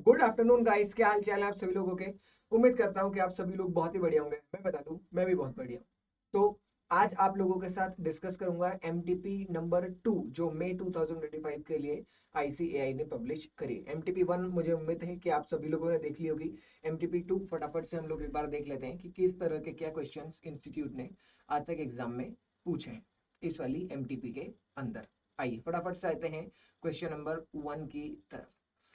Good afternoon guys, क्या हाल चाल है आप सभी लोगों के। उम्मीद करता हूँ कि आप सभी लोग बहुत ही बढ़िया होंगे। मैं बता दूं, मैं भी बहुत बढ़िया हूँ। तो आज आप लोगों के साथ डिस्कस करूंगा एमटीपी नंबर 2 जो मई 2025 के लिए आईसीएआई ने पब्लिश करी। एमटीपी 1 मुझे उम्मीद है कि आप सभी लोगों ने देख ली होगी। एमटीपी 2 फटाफट से हम लोग एक बार देख लेते हैं कि किस तरह के क्या क्वेश्चंस इंस्टीट्यूट ने आज तक एग्जाम में पूछे हैं इस वाली एमटीपी के अंदर। आइए फटाफट से आते हैं क्वेश्चन नंबर 1 की तरफ।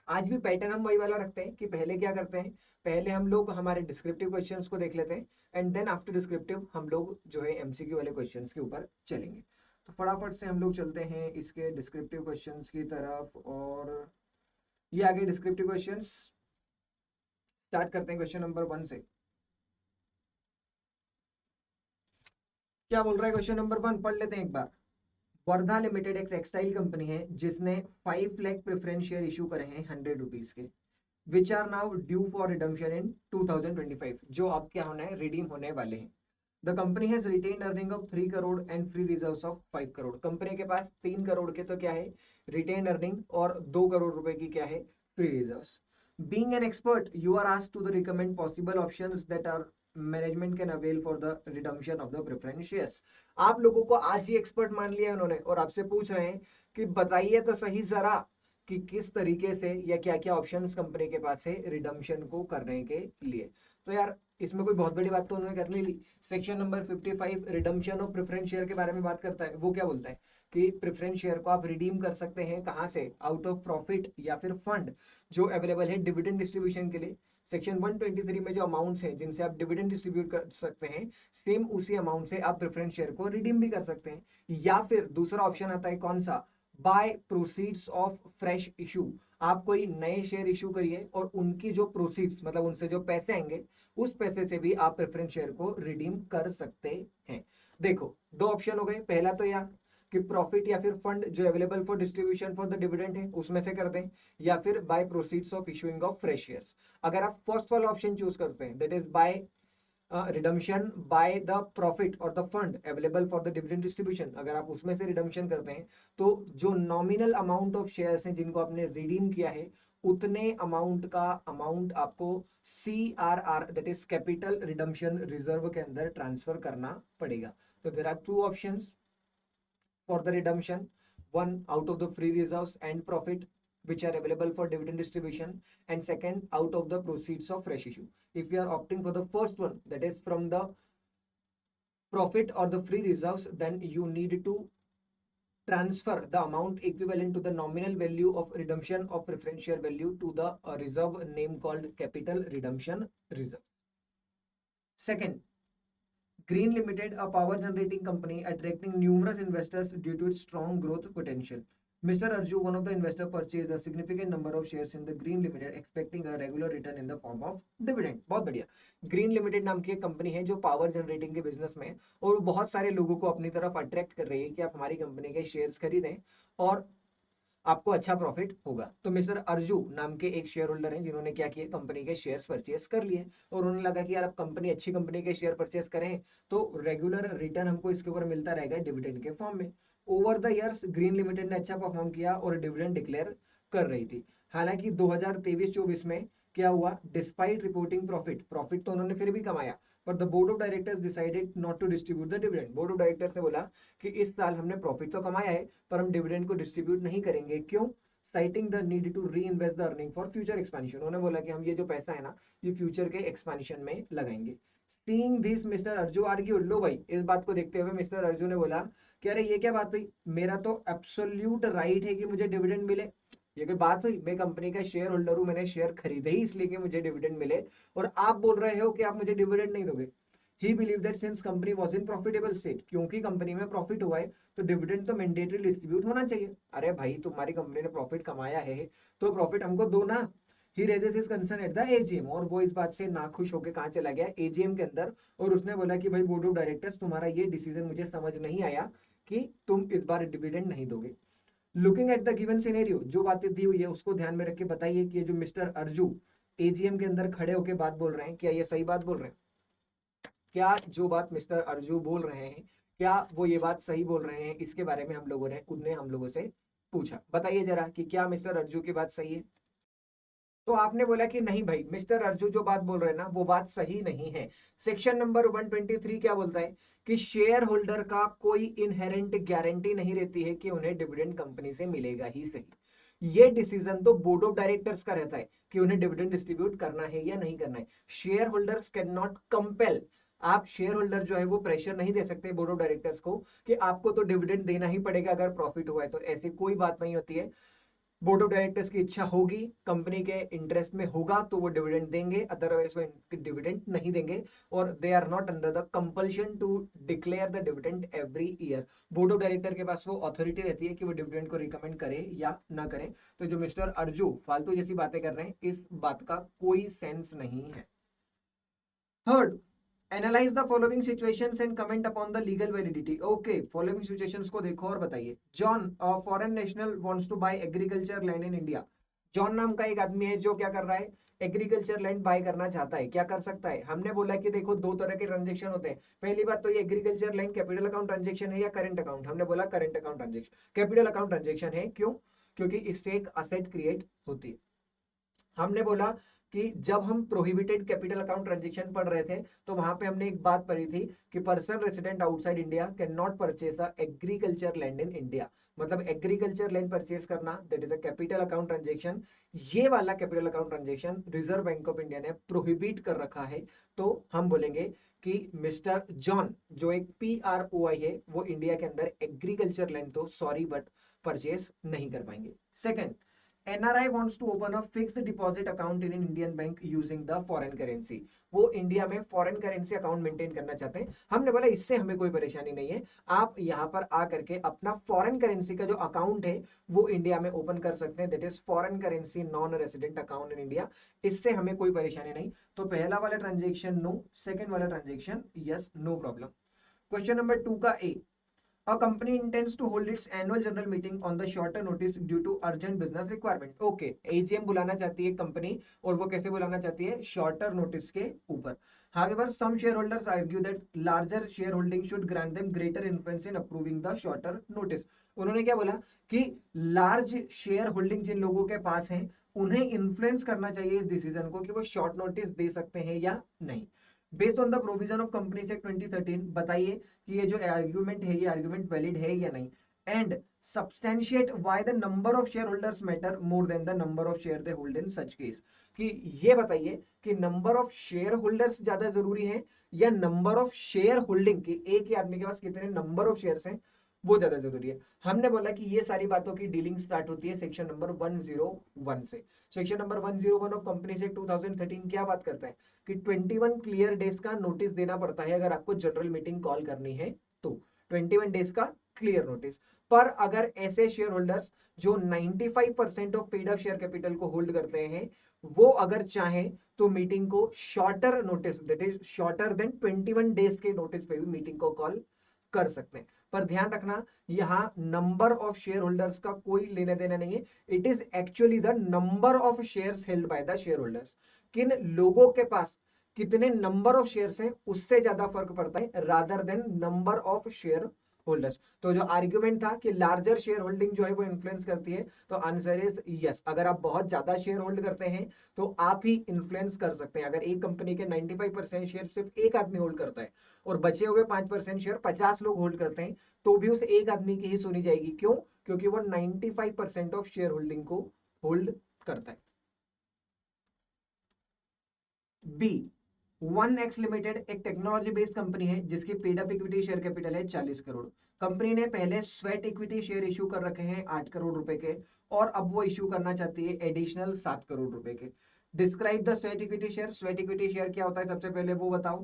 आज भी पैटर्न हम वही वाला रखते हैं कि पहले क्या करते हैं, पहले हम लोग हमारे डिस्क्रिप्टिव क्वेश्चंस को देख लेते हैं एंड देन आफ्टर डिस्क्रिप्टिव हम लोग जो है एमसीक्यू वाले क्वेश्चंस के ऊपर चलेंगे। तो फटाफट से हम लोग चलते हैं इसके डिस्क्रिप्टिव क्वेश्चंस की तरफ और ये आगे डिस्क्रिप्टिव क्वेश्चंस स्टार्ट करते हैं क्वेश्चन नंबर 1 से। क्या बोल रहा है क्वेश्चन नंबर 1, पढ़ लेते हैं एक बार। वर्धा लिमिटेड एक टेक्सटाइल कंपनी है जिसने 5 लाख प्रेफरेंस शेयर इशू करे हैं 100 रुपीज के, which are now due for redemption in 2025, जो अब क्या होना है, रिडीम होने वाले हैं। The company has retain earning of 3 crore and free reserves of 5 crore. Company के पास 3 करोड़ के तो क्या है, रिटेन अर्निंग, और 2 करोड़ रुपए की क्या है, free reserves. Being an expert you are asked to recommend possible options that are management can avail for the redemption of the preference shares. आप लोगों को आज ही एक्सपर्ट मान लिया उन्होंने और आपसे पूछ रहे हैं कि बताइए तो सही जरा कि किस तरीके से या क्या क्या ऑप्शंस कंपनी के पास है रिडम्पशन को करने के लिए। तो यार इसमें कोई बहुत बड़ी बात तो उन्होंने कर नहीं ली। Section number 55 redemption of preference share के बारे में बात करता है। वो क्या बोलता है कि प्रेफरेंस शेयर को आप रिडीम कर सकते हैं कहाँ से, आउट ऑफ प्रॉफिट या फिर फंड जो अवेलेबल है डिविडेंड डिस्ट्रीब्यूशन के लिए। सेक्शन 123 में जो अमाउंट्स हैं जिनसे आप डिविडेंड डिस्ट्रीब्यूट कर सकते हैं, सेम उसी अमाउंट से आप प्रेफरेंस शेयर को रिडीम भी कर सकते हैं। या फिर दूसरा ऑप्शन आता है कौन सा, by proceeds of fresh issue. आप कोई नए शेयर इशू करिए और उनकी जो प्रोसीड्स मतलब उनसे जो पैसे आएंगे उस पैसे से भी आप प्रेफरेंस शेयर को रिडीम कर सकते हैं। देखो दो ऑप्शन हो गए, पहला तो यार कि प्रॉफिट या फिर फंड जो available for distribution for the dividend है उसमें से कर दें, या फिर by proceeds of issuing of fresh shares. अगर आप फर्स्ट वाला ऑप्शन चूज करते हैं that is by redemption by the profit और the fund available for the dividend distribution, अगर आप उसमें से रिडम्पशन करते हैं तो जो नॉमिनल अमाउंट ऑफ शेयर्स हैं जिनको आपने रिडीम किया है उतने अमाउंट का अमाउंट आपको CRR that is capital redemption reserve के अंदर ट्रांसफर करना पड़ेगा। तो there are two options for the redemption, one out of the free reserves and profit which are available for dividend distribution, and second out of the proceeds of fresh issue. If you are opting for the first one, that is from the profit or the free reserves, then you need to transfer the amount equivalent to the nominal value of redemption of preference share value to the reserve name called capital redemption reserve. Second, Green Limited, a power generating company attracting numerous investors due to its strong growth potential. Mr. Arju, one of the investors, purchased a significant number of shares in the Green Limited, expecting a regular return in the form of dividend. बहुत बढ़िया। Green limited नाम की एक company है जो power generating के business में है और बहुत सारे लोगों को अपनी तरफ अट्रैक्ट कर रही है कि आप हमारी कंपनी के शेयर्स खरीदें और आपको अच्छा प्रॉफिट होगा। तो मिस्टर अर्जू नाम के एक शेयर होल्डर हैं जिन्होंने क्या किया, कंपनी के शेयर्स परचेस कर लिए और उन्हें लगा कि यार अब कंपनी अच्छी कंपनी के शेयर परचेस करें तो रेगुलर रिटर्न हमको इसके ऊपर मिलता रहेगा डिविडेंड के फॉर्म में। Over the years green limited ने अच्छा परफॉर्म किया और डिविडेंड डिक्लेयर कर रही थी। हालांकि 2023-24 में क्या हुआ, डिस्पाइट रिपोर्टिंग प्रॉफिट तो उन्होंने फिर भी कमाया, पर the board of directors decided not to distribute the dividend. Board of directors ने बोला कि इस साल हमने प्रॉफिट तो कमाया है पर हम डिविडेंड को डिस्ट्रीब्यूट नहीं करेंगे। क्यों? Citing the need to reinvest the earning for future expansion. उन्होंने बोला कि हम ये जो पैसा है ना ये फ्यूचर के एक्सपेंशन में लगाएंगे। Seeing this mister Arju argue, लो भाई, इस बात को देखते हुए मिस्टर अर्जू ने बोला कि अरे ये क्या बात हुई, मेरा तो एब्सोल्यूट राइट है कि मुझे डिविडेंड मिले। ये कोई बात हुई, मैं कंपनी का शेयर होल्डर हूं, मैंने शेयर खरीदे ही इसलिए कि मुझे डिविडेंड मिले और आप बोल रहे हो कि आप मुझे डिविडेंड नहीं दोगे। ही believe that since company was in profitable state, क्योंकि कंपनी में प्रॉफिट हुआ है तो डिविडेंड तो मैंडेटरी डिस्ट्रीब्यूट होना चाहिए। अरे भाई तुम्हारी कंपनी ने प्रॉफिट कमाया है तो प्रॉफिट हमको दो ना। He raises his concern at the AGM, और वो इस बात से नाखुश होकर कहाँ चला गया, एजीएम के अंदर, और उसने बोला कि भाई बोर्ड ऑफ डायरेक्टर्स तुम्हारा ये डिसीजन मुझे समझ नहीं आया कि तुम इस बार डिविडेंड नहीं दोगे। Looking at the given scenario, जो बातें दी हुई है उसको ध्यान में रख के बताइए कि ये जो मिस्टर अर्जू एजीएम के अंदर खड़े होकर बात बोल रहे हैं क्या ये सही बात बोल रहे हैं? क्या जो बात मिस्टर अर्जू बोल रहे हैं क्या वो ये बात सही बोल रहे हैं? इसके बारे में हम लोगों ने हम लोगों से पूछा। बताइए जरा कि क्या मिस्टर अर्जू की बात सही है। तो आपने बोला कि नहीं भाई मिस्टर अर्जू जो बात बोल रहे हैं ना वो बात सही नहीं है। सेक्शन नंबर 123 क्या बोलता है कि शेयर होल्डर का कोई इनहेरेंट गारंटी नहीं रहती है कि उन्हें डिविडेंड कंपनी से मिलेगा ही सही। ये डिसीजन तो बोर्ड ऑफ डायरेक्टर्स का रहता है कि उन्हें डिविडेंड डिस्ट्रीब्यूट करना है या नहीं करना है। Share holders can not compel, आप शेयर होल्डर जो है वो प्रेशर नहीं दे सकते बोर्ड ऑफ डायरेक्टर्स को कि आपको तो डिविडेंड देना ही पड़ेगा अगर प्रॉफिट हुआ है, तो ऐसी कोई बात नहीं होती है। बोर्ड ऑफ डायरेक्टर्स की इच्छा होगी, कंपनी के इंटरेस्ट में होगा तो वो डिविडेंड देंगे, अदरवाइज वो डिविडेंड नहीं देंगे। और they are not under the compulsion to declare the dividend every year. Board of director के पास वो अथॉरिटी रहती है कि वो डिविडेंड को रिकमेंड करे या ना करें। तो जो मिस्टर अर्जू फालतू जैसी बातें कर रहे हैं इस बात का कोई सेंस नहीं है। Third, analyse the following situations and comment upon the legal validity. Okay, following situations को देखो और बताइए। John, foreign national wants to buy agriculture land in India. John नाम का एक आदमी है जो क्या कर रहा है, एग्रीकल्चर लैंड बाय करना चाहता है। क्या कर सकता है, हमने बोला कि देखो दो तरह के ट्रांजेक्शन होते हैं। पहली बात तो ये agriculture land capital account transaction है या करंट अकाउंट, हमने बोला current account transaction, capital account transaction है। क्यों, क्योंकि इससे एक असेट क्रिएट होती है। हमने बोला कि जब हम प्रोहिबिटेड कैपिटल अकाउंट ट्रांजेक्शन पढ़ रहे थे तो वहां पे हमने एक बात पढ़ी थी कि person resident outside India can not purchase the agriculture land in India. मतलब एग्रीकल्चर लैंड परचेज करना that is a capital account transaction. ये वाला capital account transaction reserve bank of India ने प्रोहिबिट कर रखा है। तो हम बोलेंगे कि मिस्टर जॉन जो एक PROI है वो इंडिया के अंदर एग्रीकल्चर लैंड तो सॉरी बट परचेज नहीं कर पाएंगे। Second, NRI wants to open a fixed deposit account in an Indian bank using the foreign currency। वो इंडिया में फॉरेन करेंसी अकाउंट मेंटेन करना चाहते हैं। हमने बोला इससे हमें कोई परेशानी नहीं है, आप यहाँ पर आ करके अपना फॉरेन करेंसी का जो अकाउंट है वो इंडिया में ओपन कर सकते हैं, that is foreign currency non resident account in India. इससे हमें कोई परेशानी नहीं। तो पहला वाला ट्रांजेक्शन नो, सेकेंड वाला transaction yes, no problem. Question number 2 का ए, A company intends to hold its annual general meeting on the shorter notice due to urgent business requirement। Okay, AGM बुलाना चाहती है कंपनी और वो कैसे बुलाना चाहती है, शॉर्टर नोटिस के ऊपर। However, some shareholders argue that larger shareholding should grant them greater influence in approving the shorter notice। उन्होंने क्या बोला कि लार्ज शेयर होल्डिंग जिन लोगों के पास है उन्हें इन्फ्लुएंस करना चाहिए इस डिसीजन को कि वो शॉर्ट नोटिस दे सकते हैं या नहीं। Based on the provision of companies act 2013, बताइए कि ये जो आर्ग्यूमेंट है ये आर्ग्यूमेंट वैलिड है या नहीं। And substantiate why the number of share holders matter more than the number of share they hold in such case. कि ये बताइए कि नंबर ऑफ शेयर होल्डर्स ज्यादा जरूरी है या नंबर ऑफ शेयर होल्डिंग, की एक ही आदमी के पास कितने नंबर ऑफ शेयर्स हैं वो ज्यादा जरूरी है। हमने बोला कि ये सारी बातों की डीलिंग स्टार्ट होती है सेक्शन नंबर 101 से। Section number 101 of companies act 2013 क्या बात करता है कि 21 क्लियर डेज का नोटिस देना पड़ता है अगर आपको जनरल मीटिंग कॉल करनी है तो 21 डेज का क्लियर नोटिस। पर अगर ऐसे शेयर होल्डर्स जो 95% of paid up share capital को होल्ड करते हैं वो अगर चाहें तो मीटिंग को shorter notice that is shorter than 21 days के नोटिस पे भी मीटिंग को कॉल कर सकते हैं। पर ध्यान रखना यहां नंबर ऑफ शेयर होल्डर्स का कोई लेना देना नहीं है, it is actually the number of shares held by the share holders. किन लोगों के पास कितने नंबर ऑफ शेयर्स हैं उससे ज्यादा फर्क पड़ता है rather than number of share holders. तो जो आर्ग्यूमेंट था कि लार्जर शेयर होल्डिंग जो है वो इन्फ्लुएंस करती है, तो आंसर इज यस। अगर आप बहुत ज्यादा शेयर होल्ड करते हैं तो आप ही इन्फ्लुएंस कर सकते हैं। अगर एक कंपनी के 95% शेयर सिर्फ एक आदमी होल्ड करता है और बचे हुए 5% शेयर 50 लोग होल्ड करते हैं तो भी उस एक आदमी की ही सुनी जाएगी। क्यों, क्योंकि वो 95% ऑफ शेयर होल्डिंग को होल्ड करता है। बी, 1X लिमिटेड एक टेक्नोलॉजी बेस्ड कंपनी है जिसकी paid up equity share capital है 40 करोड़। कंपनी ने पहले स्वेट इक्विटी शेयर इशू कर रखे हैं 8 करोड़ रुपए के और अब वो इशू करना चाहती है एडिशनल 7 करोड़ रुपए के। Describe the sweat equity share. Sweat equity share क्या होता है सबसे पहले वो बताओ,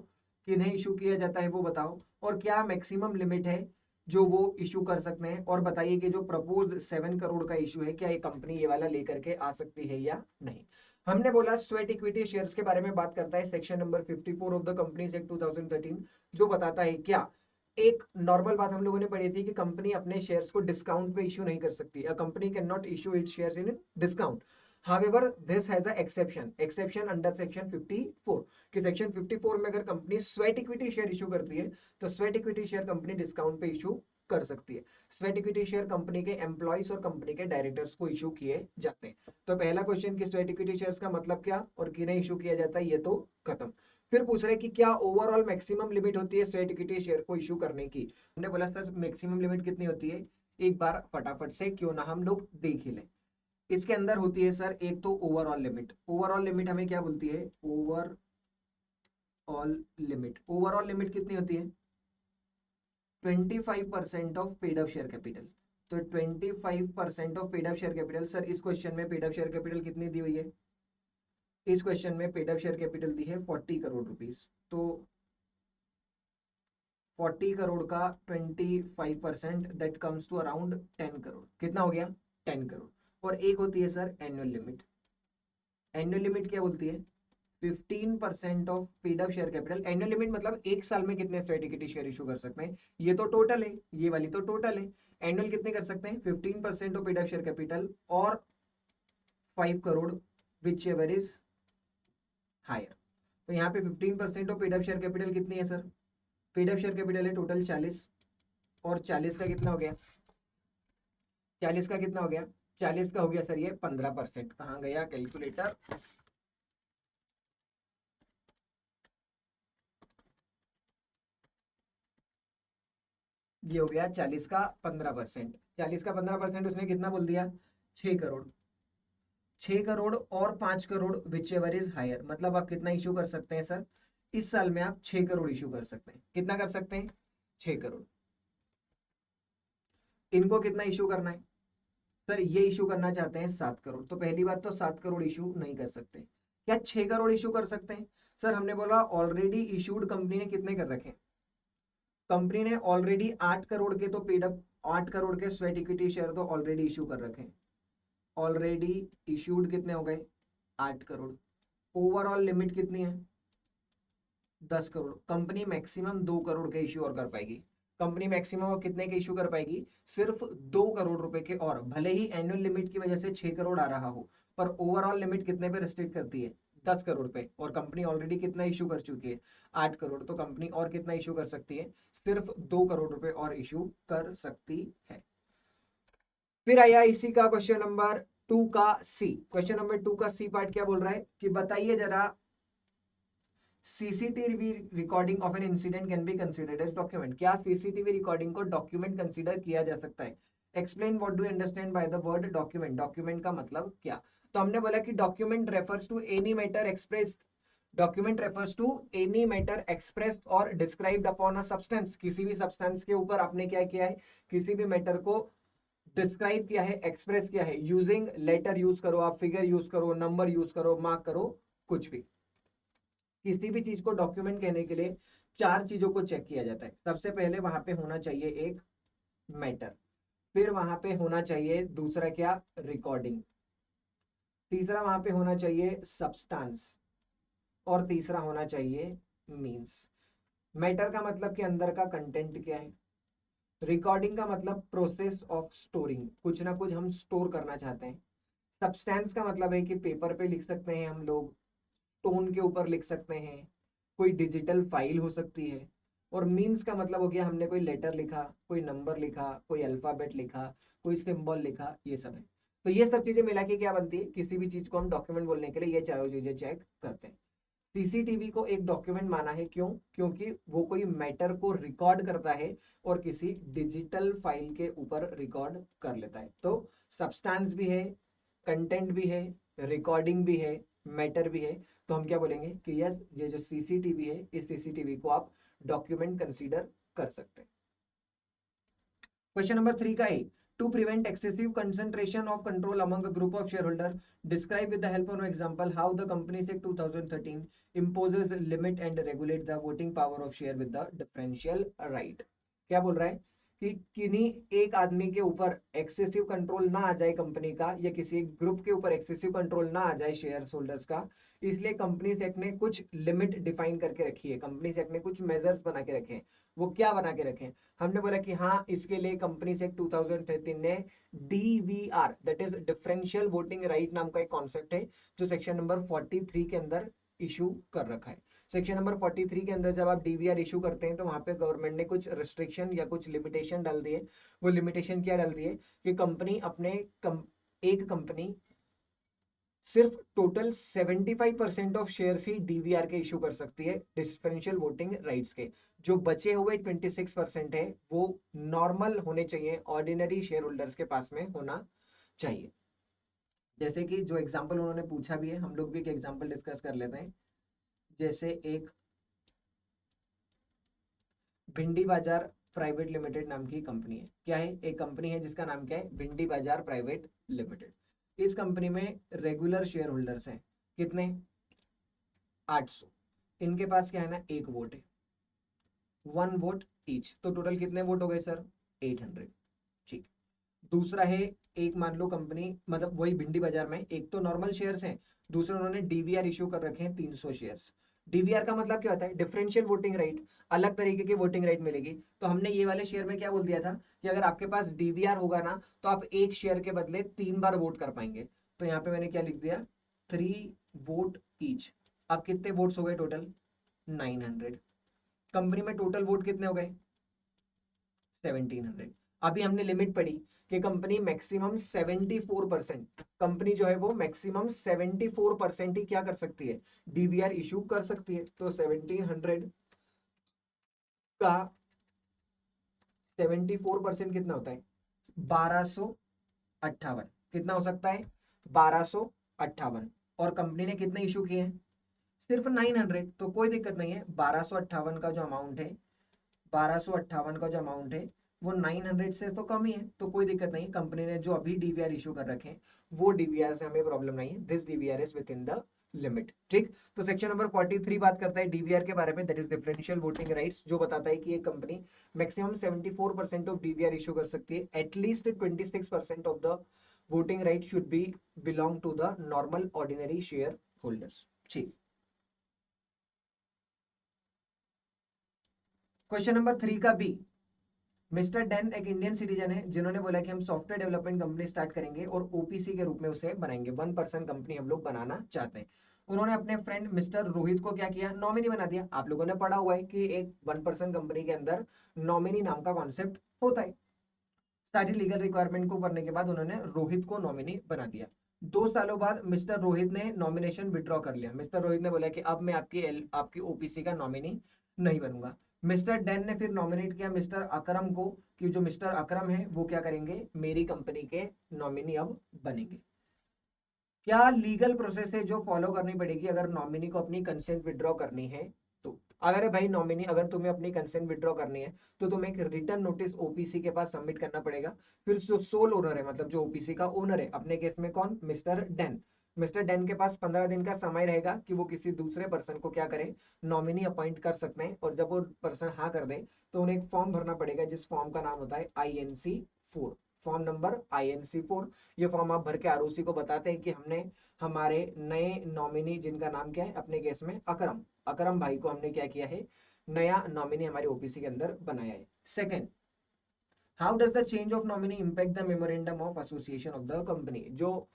किन्हें इशू किया जाता है वो बताओ, और क्या मैक्सिमम लिमिट है जो वो इशू कर सकते हैं, और बताइए कि जो प्रपोज्ड 7 करोड़ का इशू है क्या ये कंपनी ये वाला लेकर के आ सकती है या नहीं। हमने बोला स्वेट इक्विटी शेयर्स के बारे में बात करता है section number 54 of the companies act 2013, जो बताता है क्या, एक नॉर्मल बात हम लोगों ने पढ़ी थी कि कंपनी अपने शेयर्स को डिस्काउंट पे इशू नहीं कर सकती। A company can not issue it's shares in discount. However, this has a exception under section 54 कि section 54 में अगर company sweat equity share issue करती है तो sweat equity share company discount पे इशू कर सकती है। स्वेट इक्विटी शेयर कंपनी के एम्प्लॉइज और कंपनी के डायरेक्टर्स को इशू किए जाते हैं। तो पहला क्वेश्चन कि स्वेट इक्विटी शेयर्स का मतलब क्या और किन्हें इशू किया जाता है, ये तो खत्म। फिर पूछ रहे कि क्या ओवरऑल मैक्सिमम लिमिट होती है स्वेट इक्विटी शेयर को इशू करने की। हमने बोला सर मैक्सिमम लिमिट कितनी होती है, एक बार फटाफट से क्यों ना हम लोग देख ही लें। इसके अंदर होती है सर एक तो ओवरऑल लिमिट। ओवरऑल लिमिट हमें क्या बोलती है, ओवरऑल लिमिट कितनी होती है, 25% of paid up share capital. तो 25% of paid up share capital. Sir इस क्वेश्चन में पेड अप शेयर कैपिटल कितनी दी हुई है, इस क्वेश्चन में पेड अप शेयर कैपिटल दी है 40 करोड़ रुपीस। तो 40 करोड़ का 25% that comes to around 10 crore. कितना हो गया, 10 करोड़। और एक होती है sir annual limit. Annual limit क्या बोलती है, 15% of paid up share capital. Annual limit मतलब एक साल में कितने स्ट्रेट इक्विटी शेयर इशू कर सकते हैं, ये तो टोटल है, ये वाली तो टोटल है। एनुअल कितने कर सकते हैं, 15% of paid up share capital और 5 crore whichever is higher. तो यहाँ पे 15% of paid up share capital कितनी है sir, paid up share capital है टोटल 40, और 40 का कितना हो गया, 40 का कितना हो गया, 40 का हो गया सर ये 15%। कहाँ गया कैलकुलेटर, ये हो गया 40 का 15%। 40 का 15% उसने कितना बोल दिया, 6 करोड़। 6 करोड़ और 5 crore whichever is higher, मतलब आप कितना इशू कर सकते हैं सर, इस साल में आप 6 करोड़ इशू कर सकते हैं। कितना कर सकते हैं, 6 करोड़। इनको कितना इशू करना है सर, ये इशू करना चाहते हैं 7 करोड़। तो पहली बात तो 7 करोड़ इशू नहीं कर सकते। क्या 6 करोड़ इशू कर सकते हैं, सर हमने बोला ऑलरेडी इशूड कंपनी ने कितने कर रखे हैं, कंपनी ने ऑलरेडी 8 करोड़ के तो पेड अप, 8 करोड़ के स्वेट इक्विटी शेयर तो ऑलरेडी इशू कर रखे हैं। ऑलरेडी इशूड कितने हो गए, 8 करोड़। ओवरऑल लिमिट कितनी है, 10 करोड़। कंपनी मैक्सिमम 2 करोड़ के इशू और कर पाएगी। कंपनी मैक्सिमम कितने के इशू कर पाएगी, सिर्फ 2 करोड़ रुपए के। और भले ही एनुअल लिमिट की वजह से 6 करोड़ आ रहा हो, पर ओवरऑल लिमिट कितने पे रिस्ट्रिक्ट करती है, 10 करोड़ पे। और कंपनी ऑलरेडी कितना इशू कर चुकी है, 8 करोड़। तो कंपनी और कितना इशू कर सकती है, सिर्फ 2 करोड़ रुपए और इशू कर सकती है। फिर आया इसी का क्वेश्चन नंबर 2 का सी। क्वेश्चन नंबर 2 का सी पार्ट क्या बोल रहा है कि बताइए जरा, CCTV recording of an incident can be considered as document. क्या सीसीटीवी रिकॉर्डिंग को डॉक्यूमेंट कंसीडर किया जा सकता है। Explain what do understand by the word document. Document का मतलब क्या। तो हमने बोला कि document refers to any matter express, document refers to any matter expressed और डिस्क्राइब्ड अपॉन अ सब्सटेंस। किसी भी सब्सटेंस के ऊपर आपने क्या किया है, किसी भी मैटर को डिस्क्राइब किया है, एक्सप्रेस किया है, यूजिंग लेटर यूज करो, आप फिगर यूज करो, नंबर यूज करो, मार्क करो, कुछ भी। किसी भी चीज को डॉक्यूमेंट कहने के लिए 4 चीजों को चेक किया जाता है। सबसे पहले वहां पे होना चाहिए एक मैटर, फिर वहां पे होना चाहिए दूसरा क्या, रिकॉर्डिंग, तीसरा वहां पे होना चाहिए सब्सटेंस, और तीसरा होना चाहिए मीन्स। मैटर का मतलब कि अंदर का कंटेंट क्या है, रिकॉर्डिंग का मतलब प्रोसेस ऑफ स्टोरिंग, कुछ ना कुछ हम स्टोर करना चाहते हैं। सब्सटेंस का मतलब है कि पेपर पे लिख सकते हैं हम लोग, टोन के ऊपर लिख सकते हैं, कोई डिजिटल फाइल हो सकती है। और मीन्स का मतलब हो गया हमने कोई लेटर लिखा, कोई नंबर लिखा, कोई अल्फाबेट लिखा, कोई सिंबल लिखा, ये सब है। तो ये सब चीजें मिला के क्या बनती है, किसी भी चीज को हम डॉक्यूमेंट बोलने के लिए ये चारों चीजें चेक करते हैं। सीसीटीवी को एक डॉक्यूमेंट माना है, क्यों, क्योंकि वो कोई मैटर को रिकॉर्ड करता है और किसी डिजिटल फाइल के ऊपर रिकॉर्ड कर लेता है। तो सब्सटेंस भी है, कंटेंट भी है, रिकॉर्डिंग भी है, मैटर भी है। तो हम क्या बोलेंगे कि यस, ये जो सीसीटीवी है, इस सीसीटीवी को आप डॉक्यूमेंट कंसीडर कर सकते हैं। क्वेश्चन नंबर 3 का है, to prevent excessive concentration of control among a group of share holder, describe with the help of example how the companies act 2013 imposes limit and regulate the voting power of share with the differential right। क्या बोल रहा है कि किन्हीं एक आदमी के ऊपर एक्सेसिव कंट्रोल ना आ जाए कंपनी का, या किसी ग्रुप के ऊपर एक्सेसिव कंट्रोल ना आ जाए शेयर होल्डर्स का, इसलिए कंपनीज एक्ट ने कुछ लिमिट डिफाइन करके रखी है। कंपनीज एक्ट ने कुछ मेजर्स बना के रखे हैं। वो क्या बना के रखे हैं, हमने बोला कि हाँ, इसके लिए कंपनीज एक्ट 2013 ने DVR that is differential voting right नाम का एक कॉन्सेप्ट है, जो सेक्शन नंबर 43 के अंदर इशू कर रखा है। सेक्शन नंबर 43 के अंदर जब आप डीवीआर इशू करते हैं तो वहां पे गवर्नमेंट ने कुछ रिस्ट्रिक्शन या कुछ लिमिटेशन डाल दिए। वो लिमिटेशन क्या डाल दिए कि एक कंपनी सिर्फ total 75% of share he DVR के इशू कर सकती है, डिफरेंशियल वोटिंग राइट्स के। जो बचे हुए 26% है वो नॉर्मल होने चाहिए, ऑर्डिनरी शेयर होल्डर्स के पास में होना चाहिए। जैसे कि जो एग्जाम्पल उन्होंने पूछा भी है, हम लोग भी एक एग्जाम्पल डिस्कस कर लेते हैं। जैसे एक भिंडी बाजार प्राइवेट लिमिटेड नाम की कंपनी है। क्या है? एक कंपनी है जिसका नाम क्या है? भिंडी बाजार प्राइवेट लिमिटेड। इस कंपनी में रेगुलर शेयर होल्डर्स हैं कितने? 800। इनके पास क्या है ना, एक वोट है, 1 वोट ईच। तो टोटल कितने वोट हो गए सर? 800। ठीक। दूसरा है, एक मान लो कंपनी, मतलब वही भिंडी बाजार में, एक तो नॉर्मल शेयर्स हैं, दूसरे उन्होंने डीवीआर इशू कर रखे हैं 300 शेयर्स। डीवीआर का मतलब क्या होता है? डिफरेंशियल वोटिंग राइट, अलग तरीके की वोटिंग राइट मिलेगी। तो हमने ये वाले शेयर में क्या बोल दिया था कि अगर आपके पास डीवीआर होगा ना तो आप एक शेयर के बदले 3 बार वोट कर पाएंगे। तो यहाँ पे मैंने क्या लिख दिया? 3 वोट ईच। अब कितने वोट्स हो गए टोटल? 900। कंपनी में टोटल वोट कितने हो गए? 1700। अभी हमने लिमिट पढ़ी कि कंपनी मैक्सिमम 74%, कंपनी जो है वो मैक्सिमम 74% ही क्या कर सकती है? डीवीआर इशू कर सकती है। तो 1700 का 74% कितना होता है? 1258। कितना हो सकता है? 1258। और कंपनी ने कितने इशू किए हैं? सिर्फ 900। तो कोई दिक्कत नहीं है, 1258 का जो अमाउंट है, 1258 का जो अमाउंट है वो 900 से तो कम ही है, तो कोई दिक्कत नहीं। कंपनी ने जो अभी डीवीआर इशू कर रखे हैं वो डीवीआर से हमें प्रॉब्लम नहीं है। This DVR is with in the limit. ठीक। तो सेक्शन नंबर 43 बात करता है डीवीआर के बारे में, that is differential voting rights, जो बताता है कि एक company maximum 74% of DVR issue कर सकती है। At least 26% of the voting right should be belong to the normal ordinary share holders. ठीक। क्वेश्चन नंबर 3 का बी, मिस्टर डेन एक इंडियन सिटीजन है जिन्होंने बोला कि हम सॉफ्टवेयर डेवलपमेंट कंपनी स्टार्ट करेंगे और ओपीसी के रूप में उसे बनाएंगे, 1% कंपनी हम लोग बनाना चाहते हैं। उन्होंने अपने फ्रेंड मिस्टर रोहित को क्या किया? नॉमिनी बना दिया। आप लोगों ने पढ़ा हुआ है कि एक 1% कंपनी के अंदर नॉमिनी नाम का कॉन्सेप्ट होता है। सारी लीगल रिक्वायरमेंट को करने के बाद उन्होंने रोहित को नॉमिनी बना दिया। 2 सालों बाद मिस्टर रोहित ने नॉमिनेशन विड्रॉ कर लिया। मिस्टर रोहित ने बोला कि अब मैं आपकी ओपीसी का नॉमिनी नहीं बनूंगा। मिस्टर डेन ने फिर नॉमिनेट किया मिस्टर अकरम को कि जो मिस्टर अकरम है वो क्या करेंगे? मेरी कंपनी के नॉमिनी अब बनेंगे। क्या लीगल प्रोसेस है जो फॉलो करनी पड़ेगी अगर नॉमिनी को अपनी कंसेंट विड्रॉ करनी है? तो अगर भाई नॉमिनी, अगर तुम्हें अपनी कंसेंट विड्रॉ करनी है तो तुम्हें एक रिटर्न नोटिस ओपीसी के पास सबमिट करना पड़ेगा। फिर जो सोल ओनर है, मतलब जो ओपीसी का ओनर है, अपने केस में कौन? Mister Dane. मिस्टर डेन के पास 15 दिन का समय रहेगा कि वो किसी दूसरे पर्सन को क्या करें? नॉमिनी अपॉइंट कर सकते हैं। और जब वो पर्सन हाँ कर दे तो उन्हें एक फॉर्म भरना पड़ेगा जिस फॉर्म का नाम होता है INC4। Form number INC4। ये फॉर्म आप भर के आरओसी को बताते हैं कि हमने हमारे नए नॉमिनी, जिनका नाम क्या है अपने केस में अकरम, अकरम भाई को हमने क्या किया है? नया नॉमिनी हमारे ओपीसी के अंदर बनाया है। Second, how does the change of nominee impact the memorandum of association of the company? जो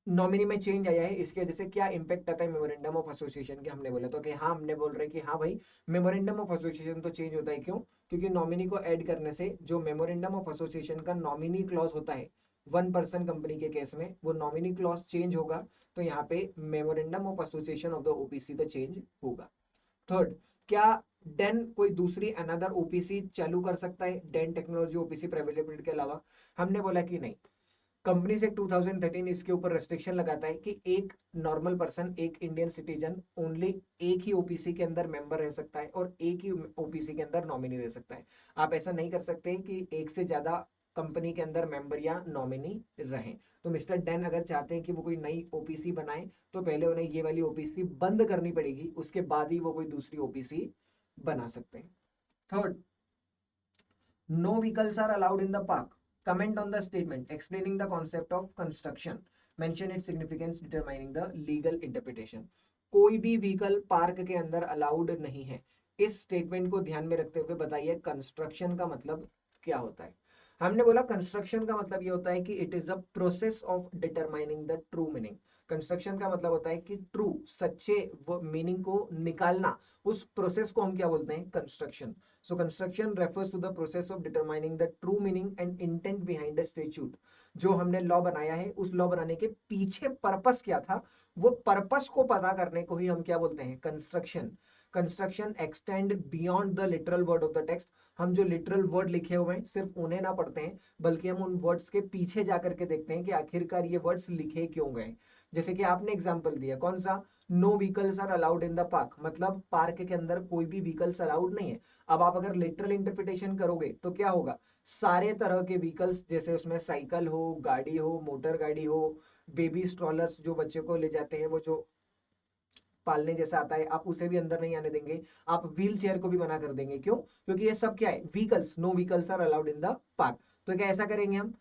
नॉमिनी में चेंज आया है इसकी वजह से क्या इंपैक्ट आता है मेमोरेंडम ऑफ एसोसिएशन के? हमने बोला तो कि हाँ, हमने बोल रहे हैं कि हाँ भाई, मेमोरेंडम ऑफ एसोसिएशन तो चेंज होता है। क्यों? क्योंकि नॉमिनी को ऐड करने से जो मेमोरेंडम ऑफ एसोसिएशन का नॉमिनी क्लॉज होता है 1% कंपनी के केस में, वो नॉमिनी क्लॉज चेंज होगा। तो यहाँ पे memorandum of association of the OPC तो चेंज होगा। थर्ड, क्या डेन कोई दूसरी अनदर ओपीसी चालू कर सकता है Den technology OPC private limited के अलावा? हमने बोला कि नहीं। कंपनी से 2013 इसके ऊपर रेस्ट्रिक्शन लगाता है कि एक नॉर्मल पर्सन, एक इंडियन सिटीजन ओनली एक ही ओपीसी के अंदर मेंबर रह सकता है और एक ही ओपीसी के अंदर नॉमिनी रह सकता है। आप ऐसा नहीं कर सकते कि एक से ज्यादा कंपनी के अंदर मेंबर या नॉमिनी रहें। तो मिस्टर डेन अगर चाहते हैं कि वो कोई नई ओपीसी बनाए तो पहले उन्हें ये वाली ओपीसी बंद करनी पड़ेगी, उसके बाद ही वो कोई दूसरी ओपीसी बना सकते हैं। Third, no vehicles are allowed in the park. Comment on the statement explaining the concept of construction. Mention its significance determining the legal interpretation. कोई भी व्हीकल पार्क के अंदर अलाउड नहीं है। इस स्टेटमेंट को ध्यान में रखते हुए बताइए कंस्ट्रक्शन का मतलब क्या होता है। हमने बोला कंस्ट्रक्शन का मतलब ये होता है कि it is a process of determining the true meaning. Construction का मतलब होता है कि ट्रू सच्चे वो मीनिंग को निकालना, उस प्रोसेस को हम क्या बोलते हैं, construction. So construction refers to the process of determining the true meaning and intent behind the statute. जो हमने लॉ बनाया है, उस लॉ बनाने के पीछे पर्पस क्या था, वो पर्पस को पता करने को ही हम क्या बोलते हैं, construction. Construction extend beyond the literal word of the text. हम जो लिटरल वर्ड लिखे हुए हैं सिर्फ उन्हें ना पढ़ते हैं, बल्कि हम उन वर्ड्स के पीछे जाकर के देखते हैं कि आखिरकार ये वर्ड्स लिखे क्यों गए। जैसे कि आपने एग्जांपल दिया कौन सा, no vehicles are allowed in the park, मतलब पार्क के अंदर कोई भी व्हीकल्स अलाउड नहीं है। अब आप अगर लिटरल इंटरप्रिटेशन करोगे तो क्या होगा, सारे तरह के व्हीकल्स, जैसे उसमें साइकिल हो, गाड़ी हो, मोटर गाड़ी हो, बेबी स्ट्रॉलर्स जो बच्चे को ले जाते हैं, वो जो पालने जैसा आता है, आप उसे भी अंदर नहीं आने देंगे। आप व्हील चेयर को भी मना कर देंगे, क्यों, क्योंकि ये सब क्या है, vehicles, no vehicles are allowed in the park. तो क्या ऐसा करेंगे हम,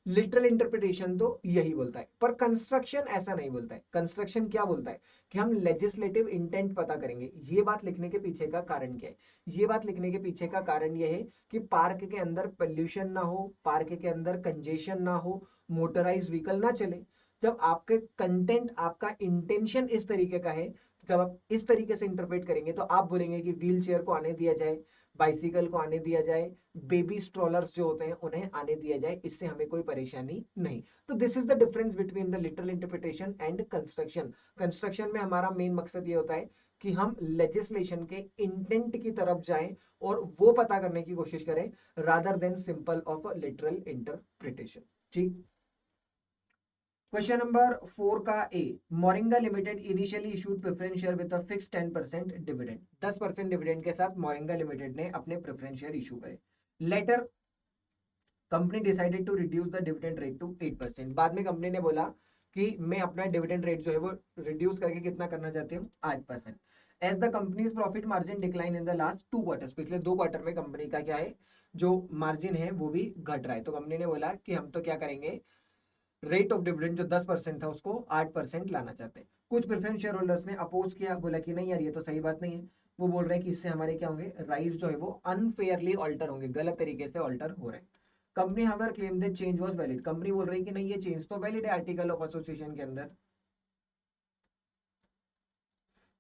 लिटरल इंटरप्रिटेशन तो यही बोलता है, पर कंस्ट्रक्शन ऐसा नहीं बोलता है। कंस्ट्रक्शन क्या बोलता है कि हम लेजिस्लेटिव इंटेंट पता करेंगे। ये बात लिखने के पीछे का कारण क्या है, ये बात लिखने के पीछे का कारण यह है कि पार्क के अंदर पोल्यूशन ना हो, पार्क के अंदर कंजेशन ना हो, मोटराइज व्हीकल ना चले। जब आपके कंटेंट, आपका इंटेंशन इस तरीके का है, जब आप इस तरीके से इंटरप्रेट करेंगे तो आप बोलेंगे कि व्हील चेयर को आने दिया जाए, बाइसिकल को आने दिया जाए, बेबी स्ट्रॉलर्स जो होते हैं उन्हें आने दिया जाए, इससे हमें कोई परेशानी नहीं। तो this is the difference between the literal interpretation and construction. Construction में हमारा मेन मकसद ये होता है कि हम लेजिस्लेशन के इंटेंट की तरफ जाएं और वो पता करने की कोशिश करें, rather than simple of literal interpretation. ठीक। क्वेश्चन नंबर 4 का A, Moringa limited initially issued preference share with a fix 10% dividend. 10% dividend के साथ मोरिंगा लिमिटेड ने अपने प्रेफरेंस शेयर इशू करे। Later company decided to reduce the dividend rate to 8%। बाद में company ने बोला कि मैं अपना डिविडेंड रेट जो है वो रिड्यूस करके कितना करना चाहती हूँ, 8%। As the companies profit margin decline in the last 2 quarters, पिछले 2 क्वार्टर में कंपनी का क्या है, जो मार्जिन है वो भी घट रहा है। तो कंपनी ने बोला कि हम तो क्या करेंगे, रेट ऑफ डिविडेंड जो 10% था उसको 8% लाना चाहते हैं। कुछ प्रेफरेंस शेयर होल्डर्स ने अपोज किया, बोला कि नहीं यार ये तो सही बात नहीं है। वो बोल रहे हैं कि इससे हमारे क्या होंगे, राइट्स जो है वो अनफेयरली ऑल्टर होंगे, गलत तरीके से ऑल्टर हो रहे हैं। Company however claim that change was valid. Company बोल रही है कि नहीं ये चेंज तो वैलिड है आर्टिकल ऑफ एसोसिएशन के अंदर।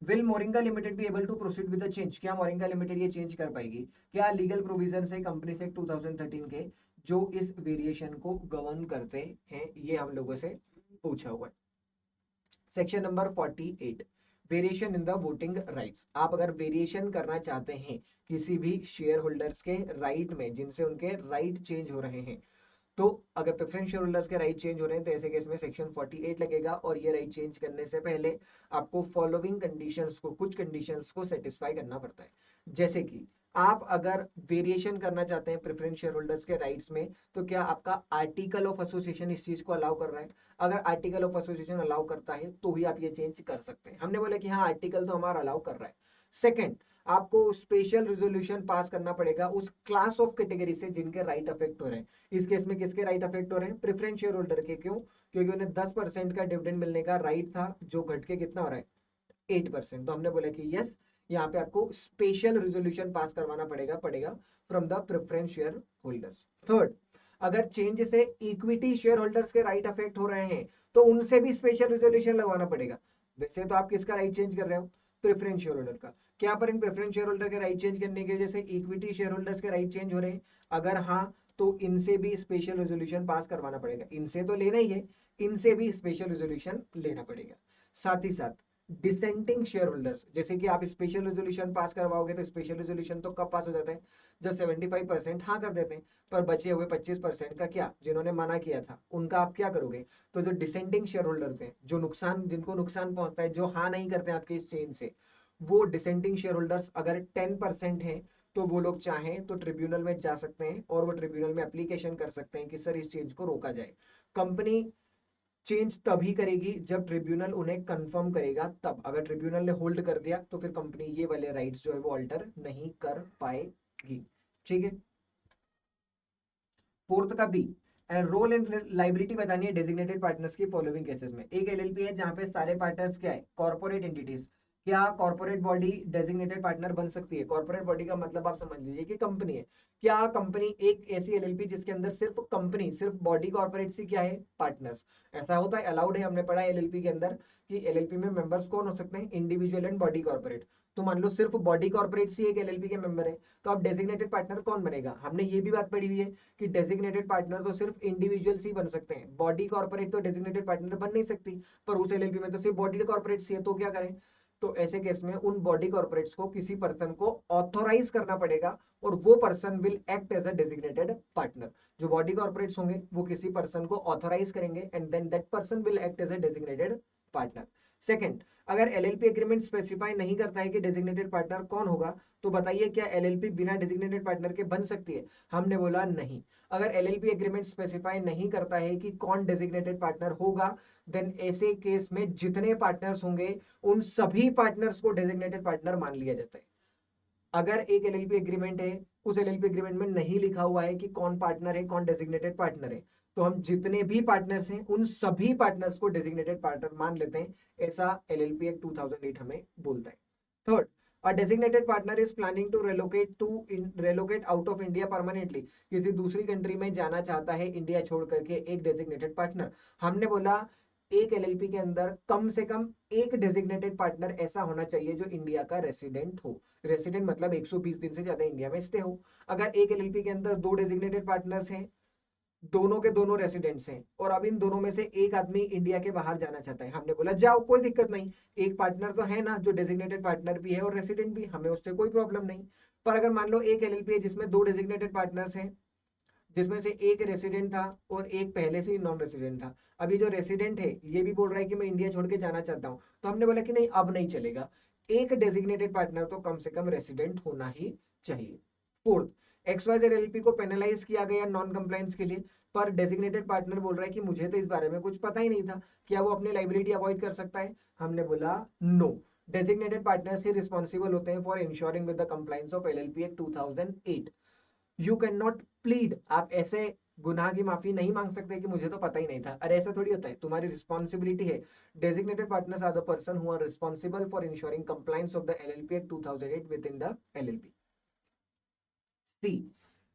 Will Moringa limited be able to proceed with the change, क्या मोरिंगा लिमिटेड ये चेंज कर पाएगी, क्या लीगल प्रोविजन है कंपनी से 2013 के जो इस वेरिएशन को गवर्न करते हैं, ये हम लोगों से पूछा हुआ है। Section number 48, variation in the voting rights. आप अगर वेरिएशन करना चाहते हैं किसी भी शेयर होल्डर्स के राइट में, जिनसे उनके राइट चेंज हो रहे हैं, तो अगर प्रेफरेंस शेयर होल्डर्स के राइट चेंज हो रहे हैं तो ऐसे केस में सेक्शन 48 लगेगा। और ये राइट चेंज करने से पहले आपको फॉलोइंग कंडीशंस को, कुछ कंडीशंस को सेटिस्फाई करना पड़ता है। जैसे कि आप अगर वेरिएशन करना चाहते हैं प्रेफरेंस शेयर होल्डर्स के राइट्स में, तो क्या आपका आर्टिकल ऑफ एसोसिएशन इस चीज को अलाउ कर रहा है। अगर आर्टिकल ऑफ एसोसिएशन अलाउ करता है तो ही आप ये चेंज कर सकते हैं। हमने बोला कि हाँ आर्टिकल तो हमारा अलाउ कर रहा है। सेकेंड, आपको स्पेशल रेजोल्यूशन पास करना पड़ेगा उस क्लास ऑफ कैटेगरी से जिनके राइट अफेक्ट हो रहे हैं। इस केस में किसके राइट अफेक्ट हो रहे हैं, प्रेफरेंस शेयर होल्डर के। क्यों, क्योंकि उन्हें 10% का डिविडेंड मिलने का राइट था, जो घट के कितना हो रहा है, 8%। तो हमने बोला कि यस, यहाँ पे आपको स्पेशल रेजोल्यूशन पास करवाना पड़ेगा from the preference share holders. Third, अगर चेंज से इक्विटी शेयर होल्डर्स के राइट अफेक्ट हो रहे हैं तो उनसे भी स्पेशल रेजोल्यूशन लगवाना पड़ेगा। वैसे तो आप किसका राइट चेंज कर रहे हो, प्रेफरेंस शेयर होल्डर का। क्या पर इन प्रेफरेंस शेयर होल्डर के राइट चेंज करने की वजह से इक्विटी शेयर होल्डर्स के राइट चेंज हो रहे हैं, अगर हाँ तो इनसे भी स्पेशल रेजोल्यूशन पास करवाना पड़ेगा। इनसे तो लेना ही है, इनसे भी स्पेशल रेजोल्यूशन लेना पड़ेगा। साथ ही साथ डिसेंटिंग शेयर होल्डर्स, जैसे कि आप स्पेशल रेजोल्यूशन पास करवाओगे तो स्पेशल रेजोल्यूशन तो कब पास हो जाता है, जब 75% हाँ कर देते हैं, पर बचे हुए 25% का क्या, जिन्होंने मना किया था उनका आप क्या करोगे। तो जो डिसेंटिंग शेयर होल्डर थे, जो नुकसान, जिनको नुकसान पहुंचता है, जो हाँ नहीं करते हैं आपके इस चेंज से, वो डिसेंटिंग शेयर होल्डर्स अगर 10% है तो वो लोग चाहें तो ट्रिब्यूनल में जा सकते हैं और वो ट्रिब्यूनल में एप्लीकेशन कर सकते हैं कि सर इस चेंज को रोका जाए। कंपनी चेंज तभी करेगी जब ट्रिब्यूनल उन्हें कंफर्म करेगा, तब। अगर ट्रिब्यूनल ने होल्ड कर दिया तो फिर कंपनी ये वाले राइट्स जो है वो ऑल्टर नहीं कर पाएगी। ठीक है। फोर्थ का बी, रोल एंड लाइबिलिटी बतानी है डेजिग्नेटेड पार्टनर्स की फॉलोइंग केसेस में। एक एलएलपी है जहां पे सारे पार्टनर्स क्या है, कॉर्पोरेट एंटिटीज, क्या कॉर्पोरेट बॉडी डेजिग्नेटेड पार्टनर बन सकती है? कॉर्पोरेट बॉडी का मतलब आप समझ लीजिए कि कंपनी है। क्या कंपनी एक ऐसी एलएलपी जिसके अंदर सिर्फ कंपनी, सिर्फ बॉडी कॉर्पोरेट सी क्या है? पार्टनर्स। ऐसा होता है, अलाउड है। हमने पढ़ा है एलएलपी के अंदर कि एलएलपी में मेंबर्स कौन हो सकते हैं? Individual and body corporate. तो मान लो सिर्फ बॉडी कॉर्पोरेट सी एक एलएलपी के मेंबर है, तो अब डेजिग्नेटेड पार्टनर कौन बनेगा? हमने ये भी बात पढ़ी हुई है कि डेजिग्नेटेड पार्टनर तो सिर्फ इंडिविजुअल सी बन सकते हैं, बॉडी कॉर्पोरेट तो डेजिग्नेटेड पार्टनर बन नहीं सकती। पर उस एलएलपी में तो सिर्फ बॉडी कॉर्पोरेट सी है, तो क्या करें? तो ऐसे केस में उन बॉडी कॉर्पोरेट्स को किसी पर्सन को ऑथोराइज करना पड़ेगा और वो person will act as a designated partner. जो बॉडी कॉर्पोरेट्स होंगे वो किसी पर्सन को ऑथोराइज करेंगे and then that person will act as a designated partner. Second, अगर एलएलपी एग्रीमेंट स्पेसिफाई नहीं करता है कि डेजिग्नेटेड पार्टनर कौन होगा, तो बताइए क्या एलएलपी बिना डेजिग्नेटेड पार्टनर के बन सकती है? हमने बोला नहीं। अगर एलएलपी एग्रीमेंट स्पेसिफाई नहीं करता है कि कौन डेजिग्नेटेड पार्टनर होगा, देन ऐसे केस में जितने पार्टनर्स होंगे उन सभी पार्टनर्स को डेजिग्नेटेड पार्टनर मान लिया जाता है। अगर एक एलएलपी एग्रीमेंट है, उस एलएलपी एग्रीमेंट में नहीं लिखा हुआ है कि कौन पार्टनर है, कौन डेजिग्नेटेड पार्टनर है, तो हम जितने भी पार्टनर्स हैं उन सभी पार्टनर्स को डेजिग्नेटेड पार्टनर मान लेते हैं। ऐसा एलएलपी एक्ट 2008 हमें बोलता है। Third, a designated partner is planning to relocate out of India permanently। किसी दूसरी कंट्री में जाना चाहता है इंडिया छोड़ करके एक डेजिग्नेटेड पार्टनर। हमने बोला एक एलएलपी के अंदर कम से कम एक डेजिग्नेटेड पार्टनर ऐसा होना चाहिए जो इंडिया का रेसिडेंट हो। रेसिडेंट मतलब 120 दिन से ज्यादा इंडिया में स्टे हो। अगर एक एलएलपी के अंदर दो डेजिग्नेटेड पार्टनर्स हैं, दोनों के दोनों रेसिडेंट्स हैं, और अब इन दोनों में से एक आदमी इंडिया के बाहर जाना चाहता है, हमने बोला जाओ, कोई दिक्कत नहीं। एक पार्टनर तो है ना जो डेजिग्नेटेड पार्टनर भी है और रेसिडेंट भी, हमें उससे कोई प्रॉब्लम नहीं। पर अगर मान लो एक एलएलपी है जिसमें दो डेजिग्नेटेड पार्टनर्स हैं, जिसमें से एक रेसिडेंट था और एक पहले से ही नॉन रेसिडेंट था। अभी जो रेसिडेंट है ये भी बोल रहा है कि मैं इंडिया छोड़ के जाना चाहता हूं, तो हमने बोला कि नहीं, अब नहीं चलेगा, एक डेजिग्नेटेड पार्टनर तो कम से कम रेसिडेंट होना ही चाहिए। फोर्थ, एक्सवाइजेड एलएलपी को पेनलाइज किया गया नॉन कंप्लायंस के लिए, पर डेजिग्नेटेड पार्टनर बोल रहा है कि मुझे तो इस बारे में कुछ पता ही नहीं था, क्या वो अपनी लाइबिलिटी अवॉइड कर सकता है? हमने बोला नो, डेजिग्नेटेड पार्टनर्स ही रिस्पॉन्सिबल होते हैं for ensuring with the compliance of LLP act 2008। You can not plead, आप ऐसे गुनाह की माफी नहीं मांग सकते कि मुझे तो पता ही नहीं था। अरे ऐसा थोड़ी होता है, तुम्हारी रिस्पॉन्सिबिलिटी है। Designated partners are the person who are responsible for ensuring compliance of the LLP act 2008 within the LLP. C,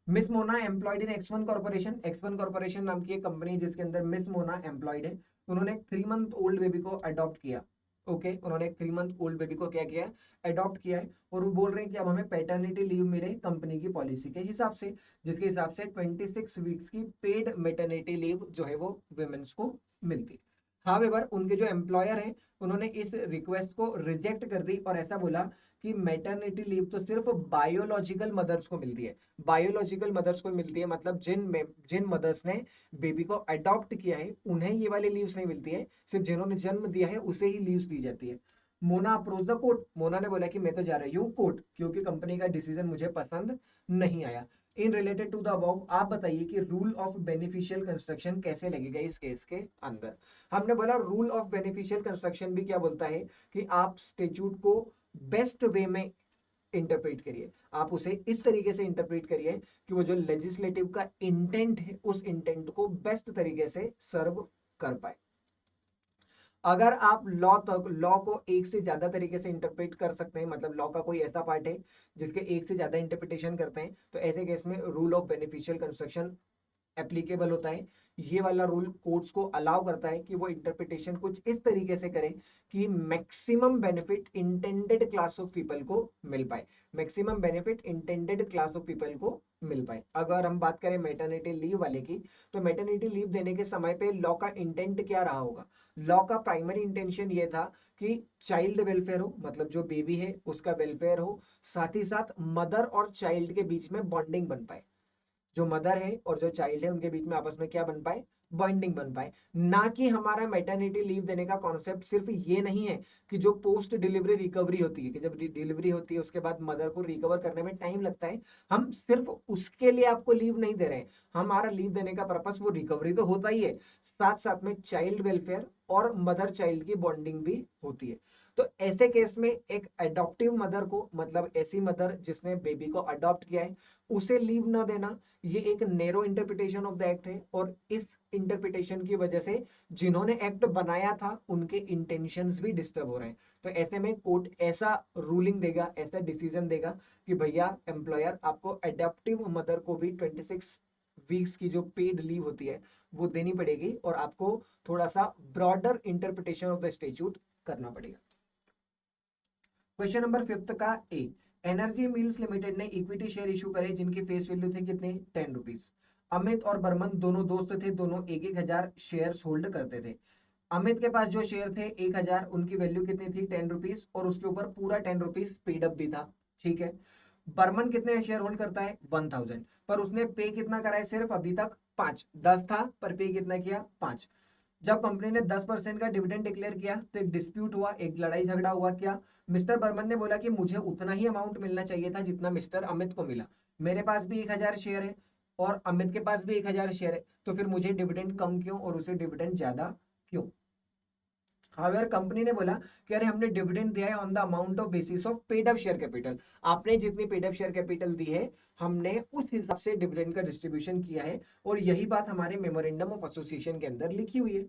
miss Mona employed in X one corporation. X one corporation नाम की एक कंपनी जिसके अंदर miss Mona employed है, उन्होंने एक 3 month old baby को adopt किया। ओके उन्होंने एक 3 मंथ ओल्ड बेबी को क्या किया है? अडॉप्ट किया है। और वो बोल रहे हैं कि अब हमें पैटर्निटी लीव मिले कंपनी की पॉलिसी के हिसाब से, जिसके हिसाब से 26 वीक्स की पेड मेटर्निटी लीव जो है वो वुमेन्स को मिलती। हावेवर उनके जो एम्प्लॉयर हैं उन्होंने इस रिक्वेस्ट को रिजेक्ट कर दी और ऐसा बोला कि मैटरनिटी लीव तो सिर्फ बायोलॉजिकल मदर्स को मिलती है। बायोलॉजिकल मदर्स को मिलती है मतलब जिन मदर्स ने बेबी को अडॉप्ट किया है उन्हें ये वाली लीव्स नहीं मिलती है, सिर्फ जिन्होंने जन्म दिया है उसे ही लीव्स दी जाती है। Mona approach the court, Mona ने बोला कि मैं तो जा रही हूँ कोर्ट, क्योंकि कंपनी का डिसीजन मुझे पसंद नहीं आया। In related to the above आप बताइए कि रूल ऑफ बेनिफिशियल कंस्ट्रक्शन कैसे लगेगा इस केस के अंदर? हमने बोला रूल ऑफ बेनिफिशियल कंस्ट्रक्शन भी क्या बोलता है कि आप स्टेट्यूट को बेस्ट वे में इंटरप्रेट करिए, आप उसे इस तरीके से इंटरप्रेट करिए कि वो जो लेजिस्लेटिव का इंटेंट है उस इंटेंट को बेस्ट तरीके से सर्व कर पाए। अगर आप लॉ को एक से ज्यादा तरीके से इंटरप्रेट कर सकते हैं, मतलब लॉ का कोई ऐसा पार्ट है जिसके एक से ज्यादा इंटरप्रिटेशन करते हैं, तो ऐसे केस में rule of beneficial construction applicable होता है। ये वाला रूल कोर्ट्स को अलाउ करता है कि वो इंटरप्रिटेशन कुछ इस तरीके से करें कि maximum benefit intended class of people को मिल पाए, maximum benefit intended class of people को मिल पाए। अगर हम बात करें मैटरनिटी लीव वाले की, तो मैटरनिटी लीव देने के समय पे लॉ का इंटेंट क्या रहा होगा? लॉ का प्राइमरी इंटेंशन ये था कि चाइल्ड वेलफेयर हो, मतलब जो बेबी है उसका वेलफेयर हो, साथ ही साथ मदर और चाइल्ड के बीच में बॉन्डिंग बन पाए, जो मदर है और जो चाइल्ड है उनके बीच में आपस में क्या बन पाए? बॉन्डिंग बन पाए। ना कि हमारा मैटरनिटी लीव देने का कॉन्सेप्ट सिर्फ ये नहीं है कि जो पोस्ट डिलीवरी रिकवरी होती है, कि जब डिलीवरी होती है उसके बाद मदर को रिकवर करने में टाइम लगता है, हम सिर्फ उसके लिए आपको लीव नहीं दे रहे हैं। हमारा लीव देने का पर्पस वो रिकवरी तो होता ही है, साथ साथ में चाइल्ड वेलफेयर और मदर चाइल्ड की बॉन्डिंग भी होती है। तो ऐसे केस में एक अडॉप्टिव मदर को, मतलब ऐसी मदर जिसने बेबी को अडॉप्ट किया है, उसे लीव न देना, ये एक narrow interpretation of the act है। और इस इंटरप्रिटेशन की वजह से जिन्होंने एक्ट बनाया था उनके इंटेंशंस भी डिस्टर्ब हो रहे हैं। तो ऐसे में कोर्ट ऐसा रूलिंग देगा, ऐसा डिसीजन देगा कि भैया एम्प्लॉयर आपको अडॉप्टिव मदर को भी 26 वीक्स की जो पेड लीव होती है वो देनी पड़ेगी, और आपको थोड़ा सा broader interpretation of the statute करना पड़ेगा। क्वेश्चन नंबर 5 का ए, एनर्जी मिल्स लिमिटेड ने इक्विटी शेयर इशू करे जिनकी फेस वैल्यू थे कितने, 10 रुपीज। अमित और बर्मन दोनों दोस्त थे, दोनों 1,000 शेयर होल्ड करते थे। अमित के पास जो शेयर थे 1,000, उनकी वैल्यू कितनी थी, 10 रुपीज, और उसके ऊपर पूरा 10 रुपीज पेड अप भी था। ठीक है। बर्मन कितने शेयर होल्ड करता है, 1000, पर उसने पे कितना करा है, सिर्फ अभी तक 5, 10 था पर पे कितना किया, 5। जब कंपनी ने 10% का डिविडेंड डिक्लेयर किया तो एक डिस्प्यूट हुआ, एक लड़ाई झगड़ा हुआ। क्या, मिस्टर बर्मन ने बोला कि मुझे उतना ही अमाउंट मिलना चाहिए था जितना मिस्टर अमित को मिला, मेरे पास भी 1,000 शेयर है और अमित के पास भी 1,000 शेयर है, तो फिर मुझे डिविडेंड कम क्यों और उसे डिविडेंड ज्यादा क्यों। हाउएवर कंपनी ने बोला कि अरे हमने डिविडेंड दिया है on the amount of basis of paid up share capital, आपने जितनी पेड अप शेयर कैपिटल दी है हमने उस हिसाब से डिविडेंड का डिस्ट्रीब्यूशन किया है, और यही बात हमारे मेमोरेंडम ऑफ एसोसिएशन के अंदर लिखी हुई है।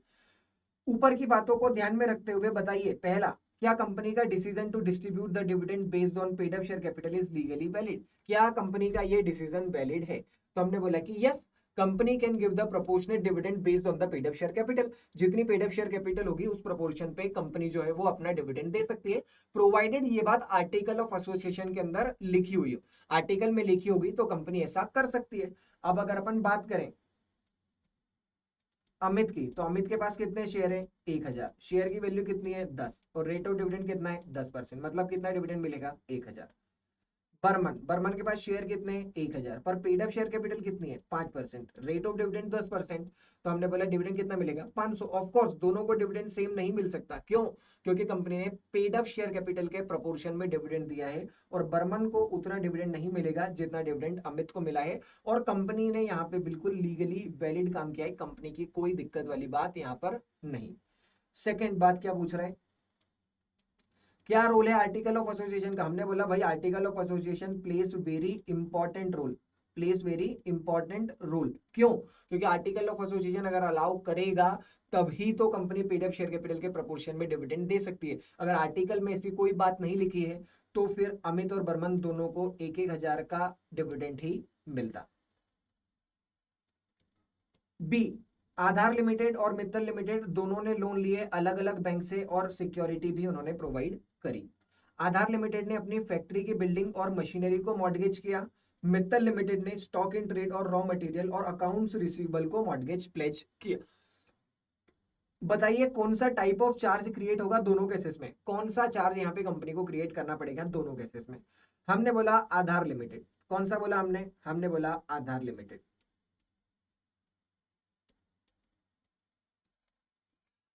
ऊपर की बातों को ध्यान में रखते हुए बताइए, पहला, क्या कंपनी का decision to distribute the dividend based on paid up share capital is legally valid, क्या कंपनी का ये डिसीजन वैलिड है। तो हमने बोला कि yes, company can give the proportionate dividend based on the paid up share capital, जितनी paid up share capital होगी उस प्रोपोर्शन पे कंपनी जो है वो अपना डिविडेंड दे सकती है, प्रोवाइडेड ये बात आर्टिकल ऑफ एसोसिएशन के अंदर लिखी हुई हो। आर्टिकल में लिखी होगी तो कंपनी ऐसा कर सकती है। अब अगर अपन बात करें अमित की, तो अमित के पास कितने शेयर है, 1,000, शेयर की वैल्यू कितनी है, 10, और रेट ऑफ डिविडेंड कितना है, 10%, मतलब कितना डिविडेंड मिलेगा, 1,000। बर्मन के पास शेयर कितने हैं, 1,000, पर पेड अप शेयर कैपिटल कितनी है, 5%, रेट ऑफ डिविडेंड 10%, तो हमने बोला डिविडेंड कितना मिलेगा, 500। ऑफ कोर्स दोनों को डिविडेंड सेम नहीं मिल सकता, क्यों, क्योंकि कंपनी ने पेड अप शेयर कैपिटल के प्रोपोर्शन में डिविडेंड दिया है, और बर्मन को उतना डिविडेंड नहीं मिलेगा जितना डिविडेंड अमित को मिला है, और कंपनी ने यहाँ पे बिल्कुल लीगली वैलिड काम किया है, कंपनी की कोई दिक्कत वाली बात यहाँ पर नहीं। सेकेंड बात क्या पूछ रहा है, क्या रोल है आर्टिकल ऑफ एसोसिएशन का, हमने बोला भाई article of association plays very important role, plays very important role, क्यों, क्योंकि आर्टिकल ऑफ एसोसिएशन अगर अलाउ करेगा तभी तो company paid up share capital के प्रोपोर्शन में डिविडेंड दे सकती है। अगर आर्टिकल में ऐसी कोई बात नहीं लिखी है तो फिर अमित और बर्मन दोनों को 1,000 का डिविडेंड ही मिलता। बी, आधार लिमिटेड और मित्तल लिमिटेड दोनों ने लोन लिए अलग अलग बैंक से और सिक्योरिटी भी उन्होंने प्रोवाइड करी। आधार लिमिटेड ने अपनी फैक्ट्री की बिल्डिंग और मशीनरी को मॉर्गेज किया, मित्तल लिमिटेड ने स्टॉक इन ट्रेड और रॉ मटेरियल और अकाउंट्स रिसीवेबल को मॉर्गेज प्लेज किया। बताइए कौन सा टाइप ऑफ चार्ज क्रिएट होगा दोनों केसेस में, कौन सा चार्ज यहाँ पे कंपनी को क्रिएट करना पड़ेगा दोनों केसेस में। हमने बोला आधार लिमिटेड, कौन सा बोला हमने बोला आधार लिमिटेड।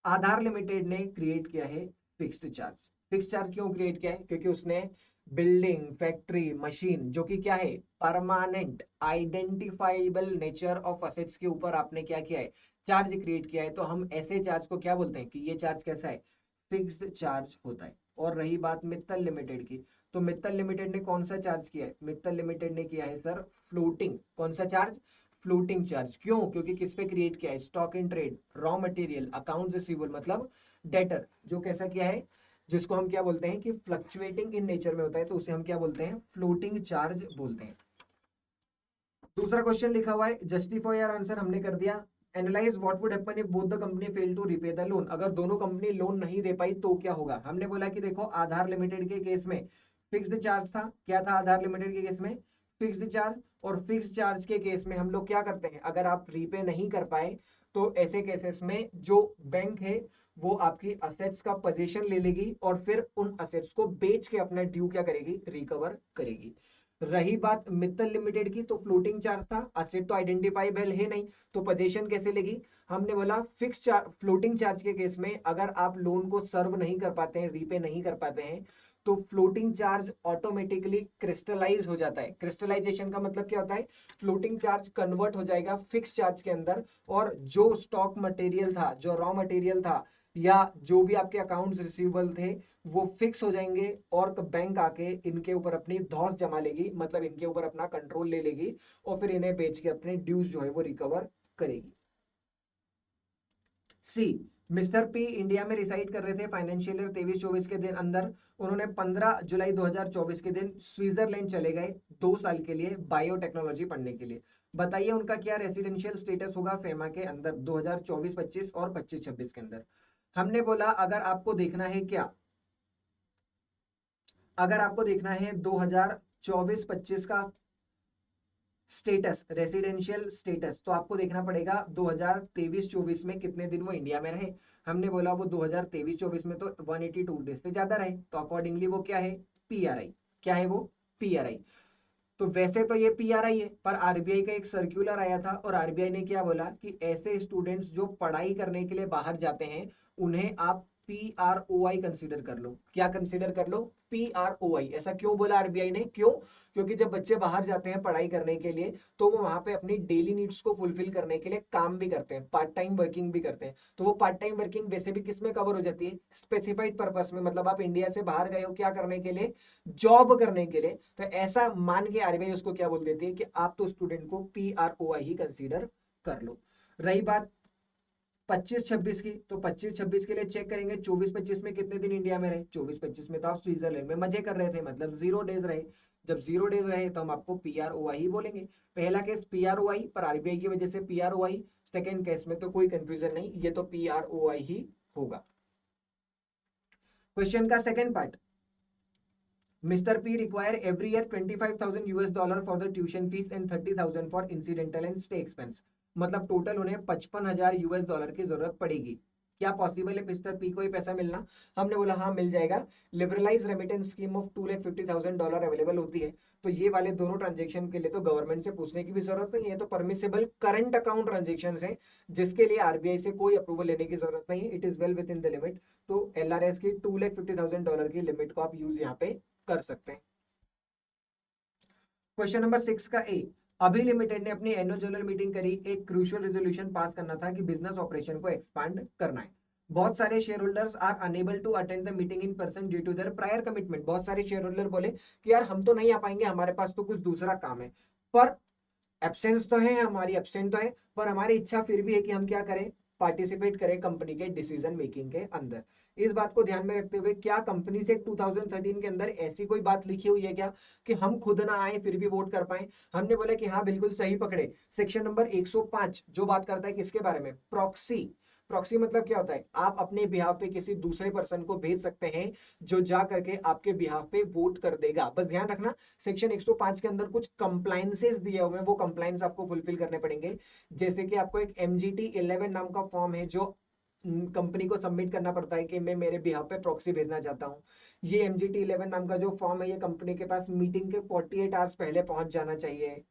आधार लिमिटेड ने क्रिएट किया है फिक्स्ड चार्ज। फिक्स्ड चार्ज क्यों क्रिएट किया है, क्योंकि उसने बिल्डिंग, फैक्ट्री, मशीन जो कि क्या है permanent identifiable nature of assets के ऊपर आपने क्या किया है, चार्ज क्रिएट किया है। तो हम ऐसे चार्ज को क्या बोलते हैं कि ये चार्ज कैसा है, फिक्स्ड चार्ज होता है। और रही बात मित्तल लिमिटेड की, तो मित्तल लिमिटेड ने कौन सा चार्ज किया है, मित्तल लिमिटेड ने किया है सर फ्लोटिंग, कौन सा चार्ज, फ्लोटिंग चार्ज। क्यों, क्योंकि किस पे क्रिएट किया है, stock in trade, raw material, accounts receivable, मतलब डेटर, जो कैसा किया है, जिसको हम क्या बोलते हैं कि फ्लक्चुएटिंग इन नेचर में होता है, तो उसे हम क्या बोलते हैं, फ्लोटिंग चार्ज बोलते हैं। दूसरा क्वेश्चन लिखा हुआ है जस्टिफाई योर आंसर, हमने कर दिया। Analyse what would happen if both the company fail to repay the loan, अगर दोनों कंपनी लोन नहीं दे पाई तो क्या होगा। हमने बोला कि देखो आधार लिमिटेड के केस में फिक्स्ड चार्ज था, क्या था आधार लिमिटेड के केस में, फिक्स्ड चार्ज। और फिक्स्ड चार्ज के केस में हम लोग क्या करते हैं, अगर आप रीपे नहीं कर पाए तो ऐसे केसेस में जो बैंक है वो आपकी असेट्स का पोजीशन ले लेगी और फिर उन असेट्स को बेच के अपना ड्यू क्या करेगी, रिकवर करेगी। रही बात मित्तल लिमिटेड की, तो फ्लोटिंग चार्ज था, असेट तो आइडेंटिफाइबल है नहीं, तो पोजीशन कैसे लेगी। हमने बोला फिक्स चार्ज, फ्लोटिंग चार्ज के केस में अगर आप लोन को सर्व नहीं कर पाते हैं, रीपे नहीं कर पाते हैं, तो फ्लोटिंग चार्ज ऑटोमेटिकली क्रिस्टलाइज हो जाता है। क्रिस्टलाइजेशन का मतलब क्या होता है, फ्लोटिंग चार्ज कन्वर्ट हो जाएगा फिक्स चार्ज के अंदर, और जो स्टॉक मटेरियल था, जो रॉ मटेरियल था, या जो भी आपके अकाउंट्स रिसीवेबल थे वो फिक्स हो जाएंगे और बैंक आके इनके ऊपर अपनी धौंस जमा लेगी, मतलब इनके ऊपर अपना कंट्रोल ले लेगी और फिर इन्हें बेच के अपने ड्यूज जो है वो रिकवर करेगी। सी, मिस्टर पी इंडिया में रिसाइड कर रहे थे फाइनेंशियल ईयर 23-24 के दिन अंदर। उन्होंने 15 जुलाई 2024 के दिन स्विट्जरलैंड चले गए 2 साल के लिए बायोटेक्नोलॉजी पढ़ने के लिए। बताइए उनका क्या रेसिडेंशियल स्टेटस होगा फेमा के अंदर 2024-25 और 25-26 के अंदर। हमने बोला अगर आपको देखना है क्या, अगर आपको देखना है 2024-25 का स्टेटस, रेसिडेंशियल स्टेटस, तो आपको देखना पड़ेगा 2023-24 में कितने दिन वो इंडिया में रहे। हमने बोला वो 2023-24 में तो 182 डेज से ज्यादा रहे, तो अकॉर्डिंगली वो क्या है, पीआरआई। क्या है वो, पीआरआई। तो वैसे तो ये पीआरआई है, पर आरबीआई का एक सर्क्यूलर आया था और आरबीआई ने क्या बोला कि ऐसे स्टूडेंट्स जो पढ़ाई करने के लिए बाहर जाते हैं उन्हें आप पीआरओआई कंसीडर कर लो। क्या कंसीडर कर लो, पीआरओआई। ऐसा क्यों बोला आरबीआई ने, क्यों, क्योंकि जब बच्चे बाहर जाते हैं पढ़ाई करने के लिए तो वो वहां पे अपनी डेली नीड्स को फुलफिल करने के लिए काम भी करते हैं, पार्ट टाइम वर्किंग भी करते हैं। तो वो पार्ट टाइम वर्किंग वैसे भी किस में कवर हो जाती है, स्पेसिफाइड पर्पस में, मतलब आप इंडिया से बाहर गए हो क्या करने के लिए, जॉब करने के लिए। तो ऐसा मान के आरबीआई उसको क्या बोल देती है कि आप तो स्टूडेंट को पीआरओआई ही कंसीडर कर लो। रही बात 25-26 की, तो 25-26 के लिए चेक करेंगे 24-25 में कितने दिन इंडिया में रहे। 24-25 में तो आप स्विट्जरलैंड में मजे कर रहे थे, मतलब 0 डेज रहे। जब 0 डेज रहे तो हम आपको पीआरओआई ही बोलेंगे। पहला केस पीआरओआई पर आरबीआई की वजह से पीआरओआई, सेकेंड केस में तो कोई कंफ्यूजन नहीं, ये तो पीआरओआई ही होगा। क्वेश्चन का second part, Mr. P require every year $25,000 for the tuition fees and 30,000 for incidental and stay expense। मतलब टोटल उन्हें $55,000 की जरूरत पड़ेगी। क्या पॉसिबल है मिस्टर पी को ये पैसा मिलना? हमने बोला हाँ मिल जाएगा। Liberalise remittance scheme of $250,000 available होती है, तो ये वाले दोनों ट्रांजेक्शन के लिए तो गवर्नमेंट से पूछने की भी जरूरत नहीं है, तो परमिसेबल करंट अकाउंट ट्रांजेक्शन है जिसके लिए आरबीआई से कोई अप्रूवल लेने की जरूरत नहीं है। It is well with in the limit. तो एलआरएस की $250,000 की लिमिट को आप यूज यहाँ पे कर सकते हैं। क्वेश्चन नंबर 6 का ए, अभी लिमिटेड ने अपनी एनुअल जनरल मीटिंग करी, एक क्रूशियल रेजोल्यूशन पास करना था कि बिजनेस ऑपरेशन को एक्सपांड करना है। बहुत सारे share holders are unable to attend the meeting in person due to their prior commitment. बहुत सारे शेयर होल्डर बोले कि यार हम तो नहीं आ पाएंगे, हमारे पास तो कुछ दूसरा काम है, पर एब्सेंस तो है, हमारी एब्सेंट तो है, पर हमारी इच्छा फिर भी है कि हम क्या करें, पार्टिसिपेट करें कंपनी के डिसीजन मेकिंग के अंदर। इस बात को ध्यान में रखते हुए क्या कंपनी से 2013 के अंदर ऐसी कोई बात लिखी हुई है क्या कि हम खुद ना आए फिर भी वोट कर पाए? हमने बोला कि हाँ बिल्कुल सही पकड़े। सेक्शन नंबर 105 जो बात करता है किसके बारे में, प्रॉक्सी। प्रॉक्सी मतलब क्या होता है, आप अपने बिहाफ पे किसी दूसरे पर्सन को भेज सकते हैं जो जा करके आपके बिहाफ पे वोट कर देगा। बस ध्यान रखना सेक्शन 105 के अंदर कुछ कंप्लायंसेस दिए हुए हैं, वो कंप्लायंस आपको फुलफिल करने पड़ेंगे। जैसे कि आपको एक MGT 11 नाम का फॉर्म है जो कंपनी को सबमिट करना पड़ता है कि मैं मेरे बिहाफ पे प्रॉक्सी भेजना चाहता हूँ। ये MGT 11 नाम का जो फॉर्म है ये कंपनी के पास मीटिंग के 48 आवर्स पहले पहुंच जाना चाहिए।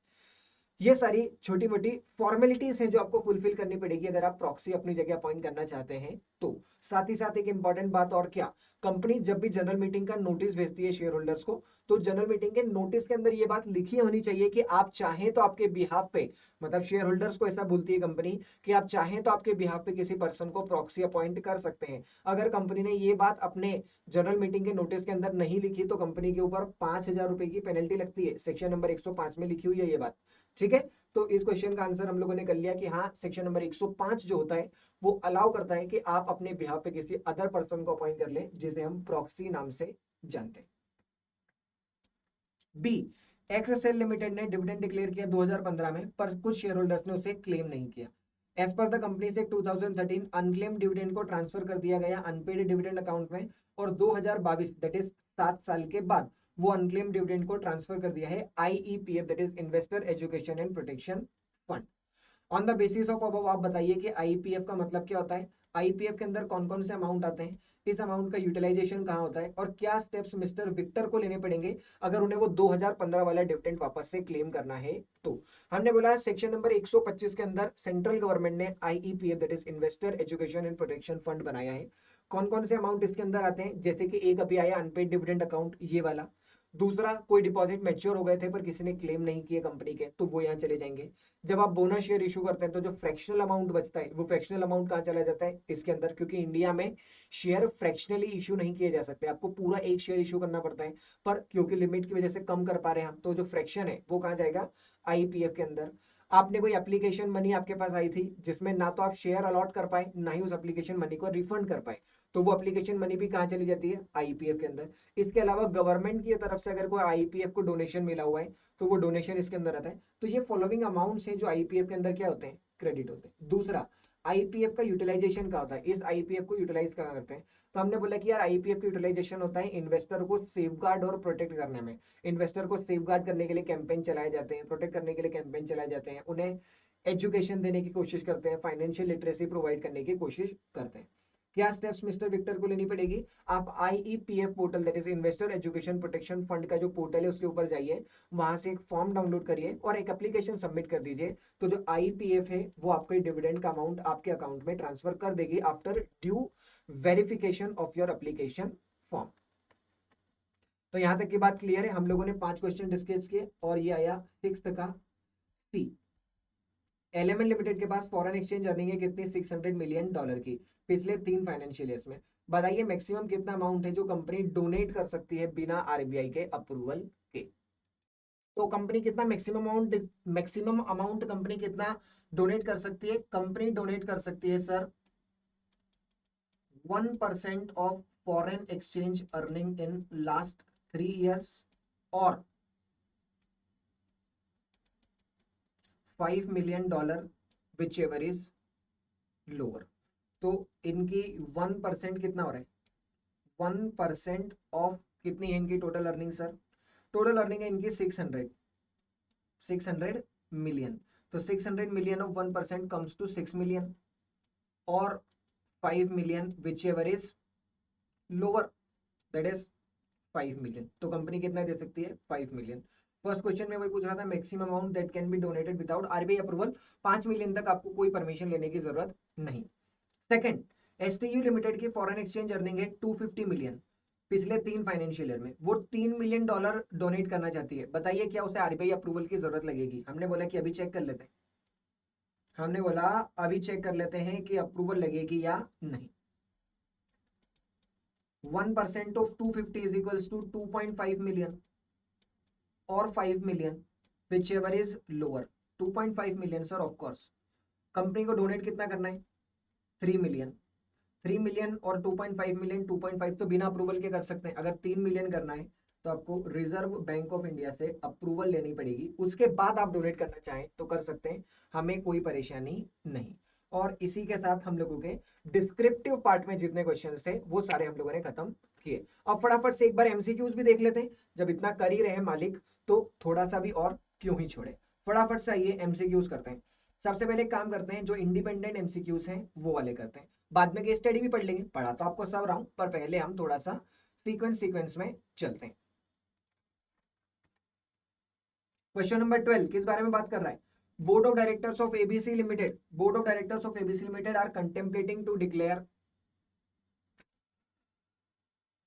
ये सारी छोटी मोटी फॉर्मेलिटीज हैं जो आपको फुलफिल करनी पड़ेगी अगर आप प्रॉक्सी अपनी जगह अपॉइंट करना चाहते हैं तो। साथ ही साथ एक इंपॉर्टेंट बात और क्या, कंपनी जब भी जनरल मीटिंग का नोटिस भेजती है शेयर होल्डर्स को, तो जनरल मीटिंग के नोटिस के अंदर ये बात लिखी होनी चाहिए कि आप चाहें तो आपके बिहाफ पे, मतलब शेयर होल्डर्स को ऐसा बोलती है कंपनी कि आप चाहें तो आपके बिहाफ पे किसी पर्सन को प्रॉक्सी अपॉइंट कर सकते हैं। अगर कंपनी ने ये बात अपने जनरल मीटिंग के नोटिस के अंदर नहीं लिखी तो कंपनी के ऊपर 5,000 रुपए की पेनल्टी लगती है। सेक्शन नंबर 105 में लिखी हुई है ये बात, ठीक है। तो इस क्वेश्चन का आंसर हम लोगों ने कर लिया कि हाँ सेक्शन नंबर 105 जो होता है वो अलाउ करता है कि आप अपने बिहाफ पे किसी अदर पर्सन को अपॉइंट कर लें जिसे हम प्रॉक्सी नाम से जानते हैं। बी, एक्सएल लिमिटेड ने डिविडेंड डिक्लेयर किया 2015 में, पर कुछ शेयर होल्डर्स ने उसे क्लेम नहीं किया। एज पर द कंपनी से 2013 अनक्लेम डिविडेंड को ट्रांसफर कर दिया गया अनपेड डिविडेंड अकाउंट में, और 2022 दैट इज 7 साल के बाद वो अनक्लेम डिविडेंड को ट्रांसफर कर दिया है IEPF that is investor education and protection fund. On the basis of अब आप बताइए कि IEPF का मतलब क्या होता है, IEPF के अंदर कौन कौन से अमाउंट आते हैं, इस अमाउंट का यूटिलाइजेशन कहाँ होता है, और क्या स्टेप्स मिस्टर विक्टर को लेने पड़ेंगे अगर उन्हें वो 2015 वाला डिविडेंड वापस से क्लेम करना है तो। हमने बोला सेक्शन नंबर 125 के अंदर सेंट्रल गवर्नमेंट ने IEPF that is investor education and protection fund बनाया है। कौन कौन से अमाउंट इसके अंदर आते हैं, जैसे कि एक अभी आया अनपेड डिविडेंड अकाउंट ये वाला, दूसरा, कोई डिपॉजिट मैच्योर हो गए थे पर किसी ने क्लेम नहीं किए कंपनी के, तो वो यहाँ चले जाएंगे। जब आप बोनस शेयर इशू करते हैं तो जो फ्रैक्शनल अमाउंट बचता है वो फ्रैक्शनल अमाउंट कहाँ चला जाता है, इसके अंदर, क्योंकि इंडिया में शेयर फ्रैक्शनली इशू नहीं किए जा सकते, आपको पूरा एक शेयर इशू करना पड़ता है, पर क्योंकि लिमिट की वजह से कम कर पा रहे हैं हम, तो जो फ्रैक्शन है वो कहाँ जाएगा, आईपीएफ के अंदर। आपने कोई एप्लीकेशन मनी आपके पास आई थी जिसमें ना तो आप शेयर अलॉट कर पाए, ना ही उस एप्लीकेशन मनी को रिफंड कर पाए, तो वो एप्लीकेशन मनी भी कहाँ चली जाती है, आईपीएफ के अंदर। इसके अलावा गवर्नमेंट की तरफ से अगर कोई आईपीएफ को डोनेशन मिला हुआ है तो वो डोनेशन इसके अंदर आता है। तो ये फॉलोइंग अमाउंट्स हैं जो आईपीएफ के अंदर क्या होते हैं, क्रेडिट होते हैं। दूसरा, आईपीएफ का यूटिलाइजेशन क्या होता है, इस आईपीएफ को यूटिलाइज क्या करते हैं, तो हमने बोला कि यार आईपीएफ का यूटिलाइजेशन होता है इन्वेस्टर को सेफगार्ड और प्रोटेक्ट करने में। इन्वेस्टर को सेफगार्ड करने के लिए कैंपेन चलाए जाते हैं, प्रोटेक्ट करने के लिए कैंपेन चलाए जाते हैं, उन्हें एजुकेशन देने की कोशिश करते हैं, फाइनेंशियल लिटरेसी प्रोवाइड करने की कोशिश करते हैं। क्या स्टेप्स मिस्टर विक्टर को लेनी पड़ेगी, आप IEPF portal, that is investor education protection fund का जो पोर्टल है उसके ऊपर जाइए, वहां से एक फॉर्म डाउनलोड करिए और एक एप्लीकेशन सबमिट कर दीजिए। तो जो आईपीएफ है वो आपके डिविडेंड का अमाउंट आपके अकाउंट में ट्रांसफर कर देगी after due verification of your application form. तो यहां तक की बात क्लियर है, हम लोगों ने 5 क्वेश्चन डिस्कस किए और ये आया 6th का सी। एलएमएन लिमिटेड के पास फॉरेन एक्सचेंज अर्निंग है कितनी, $600 मिलियन की पिछले 3 फाइनेंशियल ईयर्स में। बताइए मैक्सिमम कितना अमाउंट है जो कंपनी डोनेट कर सकती है बिना आरबीआई के अप्रूवल के। तो कंपनी कितना मैक्सिमम अमाउंट कंपनी कितना डोनेट कर सकती है, कंपनी डोनेट कर सकती है sir 1% of foreign exchange earning in last 3 years और $5 million whichever is lower. तो इनकी 1% कितना हो रहा है, 1% ऑफ कितनी है इनकी total earning sir, total earning है इनकी 600 मिलियन। तो 600 million of 1% comes to 6 million और 5 million whichever is lower, that is 5 million. तो कंपनी कितना दे सकती है, 5 मिलियन। फर्स्ट क्वेश्चन में वही पूछ रहा था, maximum amount that can be donated without RBI approval, 5 million तक आपको कोई परमिशन लेने की जरूरत नहीं। सेकंड, एसटीयू लिमिटेड की फॉरेन एक्सचेंज अर्निंग है 250 मिलियन पिछले 3 फाइनेंशियल ईयर में, वो $3 मिलियन डोनेट करना चाहती है। बताइए क्या उसे आरबीआई अप्रूवल की जरूरत लगेगी, हमने बोला कि अभी चेक कर लेते हैं, हमने बोला अभी चेक कर लेते हैं कि अप्रूवल लगेगी या नहीं। 1% of 250 is equals to 2.5 million और 5 million whichever is lower. 2.5 million sir, of course company को डोनेट कितना करना है, 3 मिलियन। 3 मिलियन और 2.5 मिलियन, 2.5 तो बिना अप्रूवल के कर सकते हैं। अगर 3 मिलियन करना है तो आपको रिजर्व बैंक ऑफ इंडिया से अप्रूवल लेनी पड़ेगी, उसके बाद आप डोनेट करना चाहें तो कर सकते हैं, हमें कोई परेशानी नहीं। और इसी के साथ हम लोगों के डिस्क्रिप्टिव पार्ट में जितने क्वेश्चंस थे वो सारे हम लोगों ने खत्म किए। अब फटाफट से एक बार एमसीक्यूज भी देख लेते हैं, जब इतना कर ही रहे हैं मालिक तो थोड़ा सा भी और क्यों ही छोड़े। फटाफट से आइए एमसीक्यूज करते हैं। सबसे पहले काम करते हैं, जो इंडिपेंडेंट एमसीक्यूज हैं वो वाले करते हैं, बाद में केस स्टडी भी पढ़ लेंगे, पढ़ा तो आपको सब रहा हूं, पर पहले हम थोड़ा सा सीक्वेंस में चलते हैं। क्वेश्चन नंबर 12 किस बारे में बात कर रहा है, board of directors of ABC limited, board of directors of ABC limited are contemplating to declare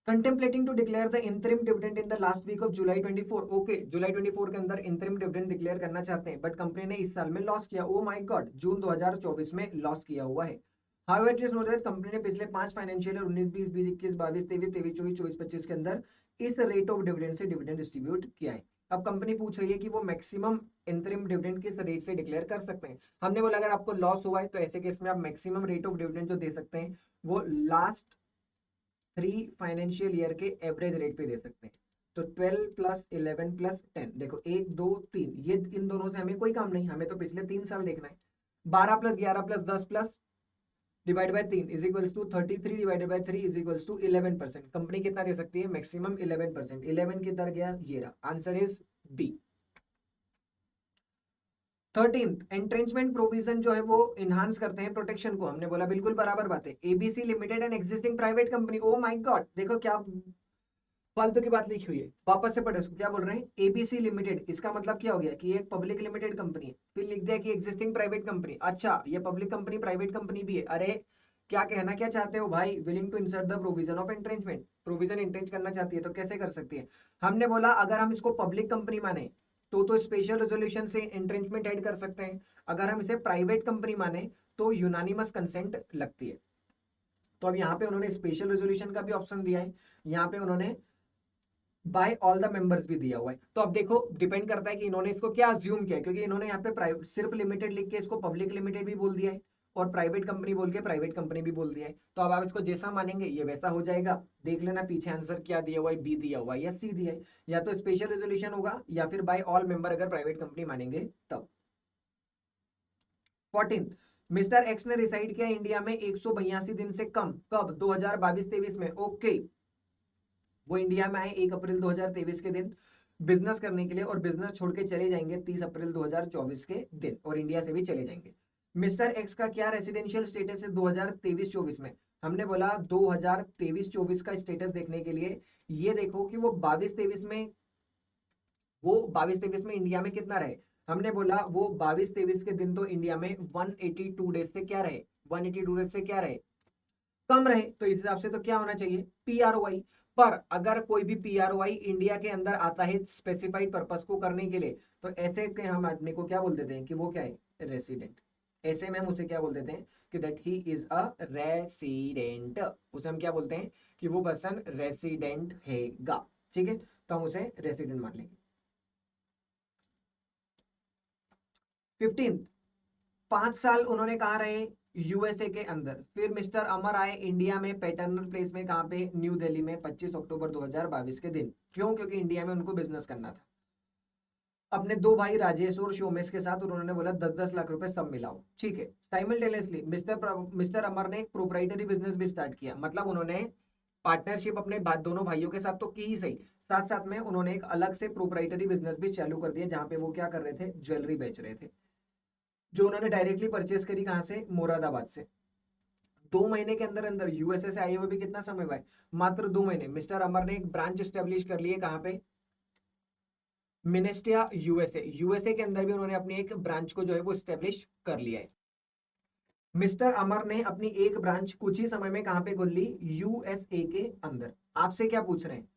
the interim dividend in the last week of July 24। Okay, जुलाई 24 के अंदर इंटरिम डिविडेंड डिक्लेयर करना चाहते हैं, बट कंपनी ने इस साल में loss किया। ओ माय गॉड, जून 2024 में लॉस किया हुआ है। However it is noted that company ने पिछले 5 फाइनेंशियल ईयर 19 20 20 21 22 23 23 24 24 25 के अंदर इस रेट ऑफ डिविडेंड से डिविडेंड डिस्ट्रीब्यूट किया है। अब कंपनी पूछ रही है कि वो मैक्सिमम इंटरिम डिविडेंड किस रेट से डिक्लेयर कर सकते हैं। हमने बोला अगर आपको लॉस हुआ है तो ऐसे केस में आप मैक्सिमम रेट ऑफ डिविडेंड जो दे सकते हैं वो लास्ट 3 फाइनेंशियल ईयर के एवरेज रेट पे दे सकते हैं। तो 12 प्लस 11 प्लस 10, देखो 1 2 3, ये इन दोनों से हमें कोई काम नहीं, हमें तो पिछले 3 साल देखना है। 12 plus 11 plus 10 plus divide by 3 is equals to 33 divided by 3 is equals to 11%। Company कितना दे सकती है, मैक्सिमम 11%। 11 किधर गया, ये रहा, answer is B. 13th, entrenchment provision जो है वो इनहांस करते हैं प्रोटेक्शन को, हमने बोला बिल्कुल बराबर बात है। ABC limited and existing private company, O my God, देखो क्या फालतू की बात लिखी हुई है, वापस से पढ़े उसको। क्या बोल रहे हैं, एबीसी लिमिटेड, इसका मतलब क्या हो गया कि ये एक पब्लिक लिमिटेड कंपनी है, फिर लिख दिया कि एग्जिस्टिंग प्राइवेट कंपनी। अच्छा, ये पब्लिक कंपनी प्राइवेट कंपनी भी है, अरे क्या कहना क्या चाहते हो भाई, willing to insert the provision of entrenchment, provision entrench करना चाहती है तो कैसे कर सकती है। हमने बोला अगर हम इसको पब्लिक कंपनी माने तो स्पेशल रेजोल्यूशन से एंट्रेंचमेंट ऐड कर सकते हैं, अगर हम इसे प्राइवेट कंपनी माने तो यूनानिमस कंसेंट लगती है। तो अब यहाँ पे उन्होंने स्पेशल रेजोल्यूशन का भी ऑप्शन दिया है, यहाँ पे उन्होंने बाय ऑल द मेंबर्स भी दिया हुआ है। तो अब देखो डिपेंड करता है कि इन्होंने इसको क्या अज्यूम किया है, क्योंकि इन्होंने यहाँ पे प्राइवेट सिर्फ लिमिटेड लिख के इसको पब्लिक लिमिटेड भी बोल दिया है और प्राइवेट कंपनी बोल के प्राइवेट कंपनी भी बोल दिया है। तो अब आप इसको जैसा मानेंगे ये वैसा हो जाएगा। देख लेना पीछे आंसर क्या दिया हुआ है, बी दिया हुआ है या सी दिया है, या तो स्पेशल रेजोल्यूशन होगा या फिर बाय ऑल मेंबर अगर प्राइवेट कंपनी मानेंगे तब। 14, मिस्टर एक्स ने रिसाइड किया इंडिया में 182 दिन से कम, कब, 2022-23 में। ओके, वो इंडिया में आए 1 अप्रैल 2023 के दिन बिजनेस करने के लिए और बिजनेस छोड़ के चले जाएंगे 30 अप्रैल 2024 के दिन और इंडिया से भी चले जाएंगे। मिस्टर एक्स का क्या रेसिडेंशियल स्टेटस है 2023-24 में। हमने बोला 2023-24 का स्टेटस देखने के लिए ये देखो कि वो 22-23 में इंडिया में कितना रहे। हमने बोला वो 22-23 के दिन तो इंडिया में 182 डेज से क्या रहे, 182 डेज से क्या रहे, कम रहे। तो इस हिसाब से तो क्या होना चाहिए, पीआरओआई। पर अगर कोई भी पीआरओआई इंडिया के अंदर आता है स्पेसिफाइड पर्पस को करने के लिए तो ऐसे के हम आदमी को क्या बोल देते हैं कि वो क्या है, रेसिडेंट। ऐसे में हम उसे क्या बोल देते हैं कि that he is a resident, उसे हम क्या बोलते हैं कि वो पर्सन रेसिडेंट हैगा। ठीक है, तो हम उसे रेसिडेंट मान लेंगे। 15, 5 साल उन्होंने कहा रहे यूएसए के अंदर। फिर मिस्टर अमर आए इंडिया में पैटर्नल प्लेस में, कहां पे, न्यू दिल्ली में 25 अक्टूबर 2022 के दिन। क्यों, क्योंकि इंडिया में उनको बिजनेस करना था। अपने 2 भाई राजेश और शोमेश के साथ उन्होंने बोला 10-10 लाख रुपए सब मिलाओ। ठीक है, साइमल्टेनियसली मिस्टर अमर ने एक प्रोप्राइटरी बिजनेस भी स्टार्ट किया, मतलब उन्होंने पार्टनरशिप अपने दोनों भाइयों के साथ तो की ही सही, साथ साथ में उन्होंने एक अलग से प्रोप्राइटरी बिजनेस भी चालू कर दिया जहां पे वो क्या कर रहे थे, ज्वेलरी बेच रहे थे, जो उन्होंने डायरेक्टली परचेस करी कहां से, मुरादाबाद से। 2 महीने के अंदर अंदर यूएसए से आए हुए भी कितना समय हुआ है, मात्र 2 महीने। मिस्टर अमर ने एक ब्रांच स्टेब्लिश कर ली है कहां पे, मिनेस्टिया यूएसए, यूएसए के अंदर भी उन्होंने अपनी एक ब्रांच को जो है वो स्टेब्लिश कर लिया है। मिस्टर अमर ने अपनी एक ब्रांच कुछ ही समय में कहां पे खोल ली, यूएसए के अंदर। आपसे क्या पूछ रहे हैं,